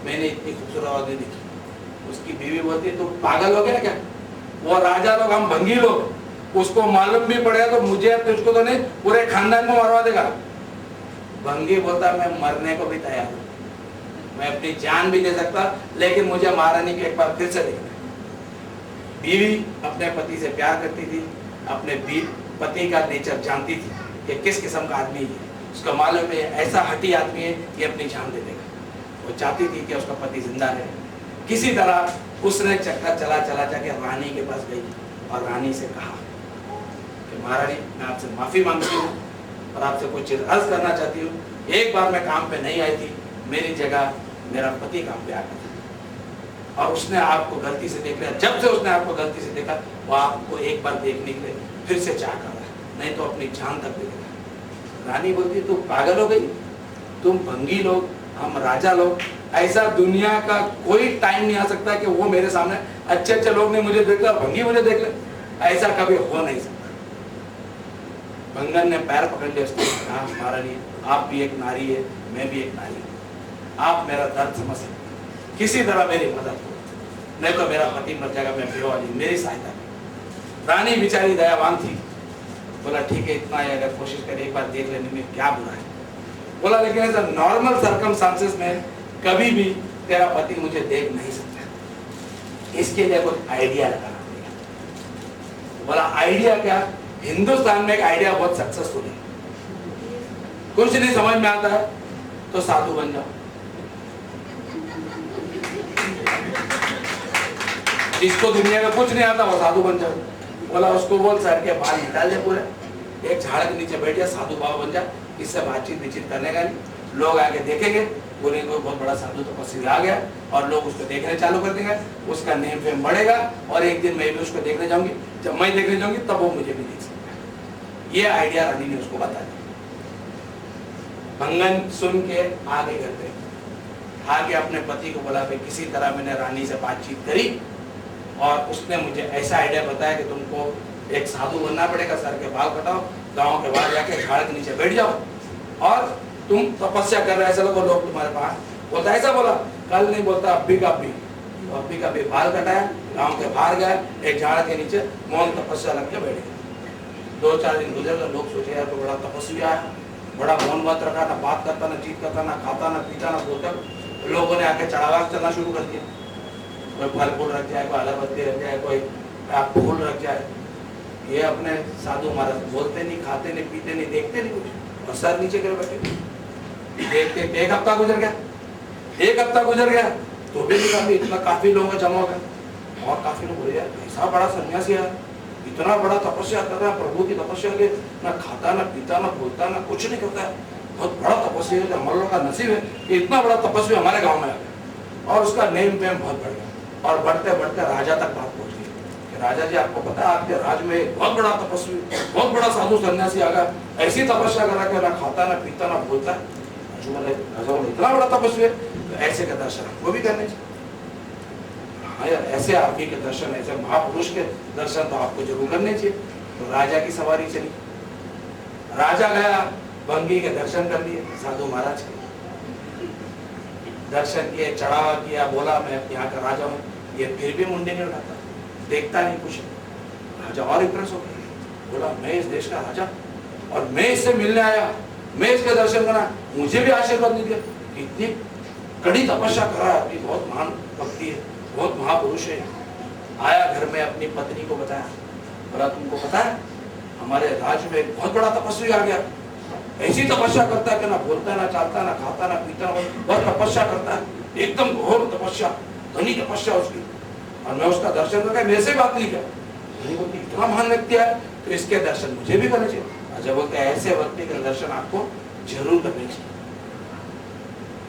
मैंने इतनी खूबसूरत औरत नहीं देखी। उसकी बीवी बोलती है तू पागल हो गया क्या? वो राजा लोग, हम भंगी लोग, उसको मालूम भी पड़ेगा तो मुझे, तुझको तो नहीं, पूरे खानदान को मरवा देगा। भंगी बोलता मैं मरने को भी तैयार हूँ, मैं अपनी जान भी दे सकता, लेकिन मुझे महारानी को एक बार फिर से देखना है। बीवी अपने पति से प्यार करती थी, अपने पति का नेचर जानती थी कि किस किस्म का आदमी है। उसका मालूम है ऐसा हठी आदमी है, ये अपनी जान दे देगा। वो चाहती थी कि उसका पति जिंदा रहे। किसी तरह उसने चक्कर चला जाके रानी के पास गई और रानी से कहा कि महारानी मैं आपसे माफी मांगती हूँ और आपसे कुछ चीज अर्ज करना चाहती हूँ। एक बार मैं काम पे नहीं आई थी, मेरी जगह मेरा पति काम पे आ गया था और उसने आपको गलती से देख लिया। जब से उसने आपको गलती से देखा, वो आपको एक बार देखने के लिए फिर से चाह कर रहा है, नहीं तो अपनी जान तक देगा। रानी बोलती तू पागल हो गई, तुम भंगी लोग, हम राजा लोग, ऐसा दुनिया का कोई टाइम नहीं आ सकता कि वो मेरे सामने अच्छे लोग नहीं मुझे देख ले, भंगी मुझे देख ले, ऐसा कभी हो नहीं सकता। भंगन ने पैर पकड़ लिया, उसने कहा महारानी आप भी एक नारी है, मैं भी एक नारी हूँ, आप मेरा दर्द समझ सकते, किसी तरह मेरी मदद करो, नहीं तो मेरा पति मर जाएगा, मैं बेवाली, मेरी सहायता करो। रानी बेचारी दयावान थी, बोला ठीक है इतना ही अगर कोशिश करे एक बार देख लेने में क्या बुरा है। बोला लेकिन ऐसा नॉर्मल सर्कमस्टांसेस में कभी भी तेरा पति मुझे देख नहीं सकता, इसके लिए कोई आइडिया लगाना पड़ेगा। बोला आइडिया क्या? हिंदुस्तान में एक आइडिया बहुत सक्सेसफुल है, कुछ नहीं समझ में आता है तो साधु बन जाओ। जिसको दुनिया में कुछ नहीं आता वो साधु बन जाओ। बोला उसको बोल सर के बाल निकाल दे पूरे, एक झाड़ के नीचे बैठ जा, साधु बाबा बन जा, इससे बातचीत करने का नहीं, लोग आके देखेंगे बोलेंगे कोई बहुत बड़ा साधु तपस्वी आ गया और लोग उसको देखने चालू कर देंगे, उसका नेम फेम बढ़ेगा और एक दिन मैं भी उसको देखने जाऊंगी, जब मैं देखने जाऊंगी तब वो मुझे भी देख सकता है। ये आइडिया रानी ने उसको बता दिया। भंगन सुन के आगे करते आगे अपने पति को बोला भाई किसी तरह मैंने रानी से बातचीत करी और उसने मुझे ऐसा आइडिया बताया कि तुमको एक साधु बनना पड़ेगा, सर के बाल कटाओ, गांव के बाहर जाके झाड़ के नीचे बैठ जाओ और तुम तपस्या कर रहे, ऐसा लोग तुम्हारे पास बोलता, ऐसा बोला कल नहीं बोलता, अभी का भी बाल कटाया, गांव के बाहर गया, एक झाड़ के नीचे मौन तपस्या लग के बैठ गया। 2-4 दिन गुजर गए, लोग सोचे यार तो बड़ा तपस्वी आया, बड़ा मौन मत रखा, ना बात करता, ना चीत करता, ना खाता, ना पीता, ना बोलता। लोगों ने आके चढ़ावा चलना शुरू कर दिया, कोई फल फूल रख जाए, कोई अगरबत्ती रख जाए, कोई फूल रख जाए। ये अपने साधु महाराज बोलते नहीं, खाते नहीं, पीते नहीं, देखते नहीं कुछ, और सर नीचे कर बैठे देखते। एक हफ्ता गुजर गया, एक हफ्ता गुजर गया तो भी काफी इतना काफी लोगों का जमा हो गया। और काफी लोग बोले यार ऐसा बड़ा सन्यासी है, इतना बड़ा तपस्या कर रहा है प्रभु की तपस्या के, ना खाता ना पीता ना बोलता ना कुछ नहीं करता है, बहुत बड़ा तपस्या है। हम लोगों का नसीब है कि इतना बड़ा तपस्या हमारे गाँव में आ गया। और उसका नेम फेम बहुत बढ़ गया और बढ़ते बढ़ते राजा तक बात पहुंच गई कि राजा जी आपको पता है आपके राज में एक बहुत बड़ा तपस्वी, बहुत बड़ा साधु सन्यासी आ गया, ऐसी तपस्या करा के ना खाता ना पीता ना बोलता है। इतना बड़ा तपस्वी है तो ऐसे के दर्शन वो भी करने चाहिए। हाँ यार, ऐसे आदमी के दर्शन, ऐसे महापुरुष के दर्शन तो आपको जरूर करने चाहिए। तो राजा की सवारी चली, राजा गया, भंगी के दर्शन कर लिए, साधु महाराज के दर्शन किए, चढ़ावा किया, बोला मैं यहाँ का राजा हूँ। ये फिर भी मुंडे नहीं उठाता, देखता नहीं कुछ। राजा और इंप्रेस हो गया, बोला मैं इस देश का राजा और मैं इससे मिलने आया, मैं इसके दर्शन करना, मुझे भी आशीर्वाद नहीं दिया। इतनी कड़ी तपस्या कर रहा है, बहुत महान भक्ति है, बहुत महापुरुष है। आया घर में अपनी पत्नी को बताया, बोला तुमको पता है हमारे राज्य में एक बहुत बड़ा तपस्वी आ गया, ऐसी तपस्या करता है कि ना बोलता है ना चालता ना खाता ना पीता, बहुत तपस्या करता है, एकदम घोर तपस्या, घनी तपस्या उसकी। और मैं उसका दर्शन करके मेरे से बात नहीं किया, इतना महान व्यक्ति है तो इसके दर्शन मुझे भी करने चाहिए। अच्छा बोलते हैं ऐसे व्यक्ति के दर्शन आपको जरूर करने चाहिए।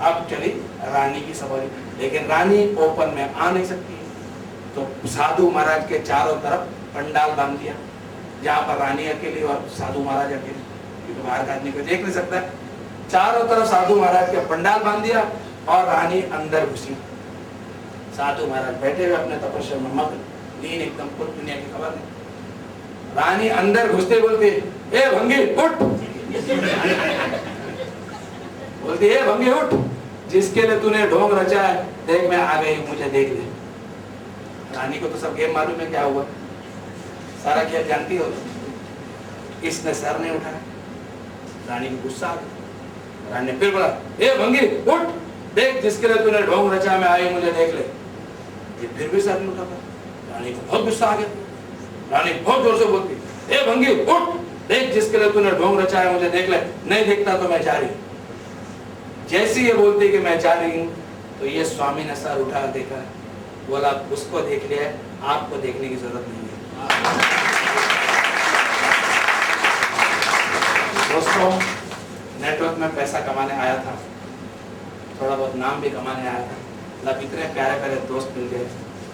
अब चली रानी की सवारी, लेकिन रानी ओपन में आ नहीं सकती है, तो साधु महाराज के चारों तरफ पंडाल बांध दिया, जहाँ पर रानी अकेली और साधु महाराज अकेले, क्योंकि बाहर का आदमी को देख नहीं सकता। चारों तरफ साधु महाराज के पंडाल बांध दिया और रानी अंदर घुसी। साधु महाराज बैठे हुए अपने तपस्या में मग्न, नींद एकदम, कुछ दुनिया की खबर नहीं। रानी अंदर घुसते बोलती ए भंगी उठ, बोलती है भंगी उठ, जिसके लिए तूने ढोंग रचा है, देख मैं आ गई, मुझे देख ले। रानी को तो सब गेम मालूम है क्या हुआ, सारा खेल जानती हो। इसने सर नहीं उठाया, रानी को गुस्सा आ गया। रानी ने फिर बोला ए भंगी उठ, देख जिसके लिए तूने ढोंग रचा, मैं आई, मुझे देख ले। ये फिर भी सर नहीं उठाता। रानी को बहुत गुस्सा आ गया, रानी बहुत जोर से बोलती ए भंगी उठ, देख जिसके लिए तूने ढोंग रचा है, मुझे देख ले, नहीं देखता तो मैं जा रही। जैसी ये बोलती कि मैं जा रही हूँ तो ये स्वामी ने सर उठा देखा, बोला उसको देख लिया, आपको देखने की जरूरत नहीं है। दोस्तों, नेटवर्क में पैसा कमाने आया था, थोड़ा बहुत नाम भी कमाने आया था, मतलब इतने प्यारे प्यारे दोस्त मिल गए,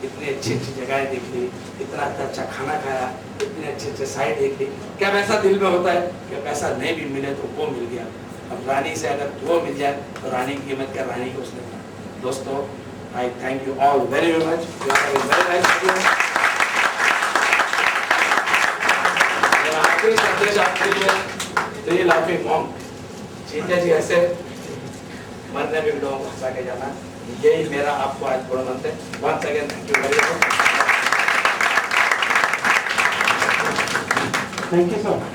इतनी अच्छी अच्छी जगह देख ली, इतना अच्छा खाना खाया, इतने अच्छे अच्छे साइड देख ली। क्या वैसा दिल में होता है कि पैसा नहीं भी मिले तो वो मिल गया। अब रानी से अगर वो मिल जाए तो रानी की कीमत क्या, रानी को उसने कहा। दोस्तों, आई thank you all very much, आखिरी संदेश आपके लिए लाफिंग मॉम, जीजा जी ऐसे मरने में भी लोगों को हंसा के जाना, यही मेरा आपको आज पूर्ण मंत्र है। Once again thank you very much. Thank you sir.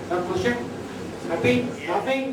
Sir, question? Happy? Laughing?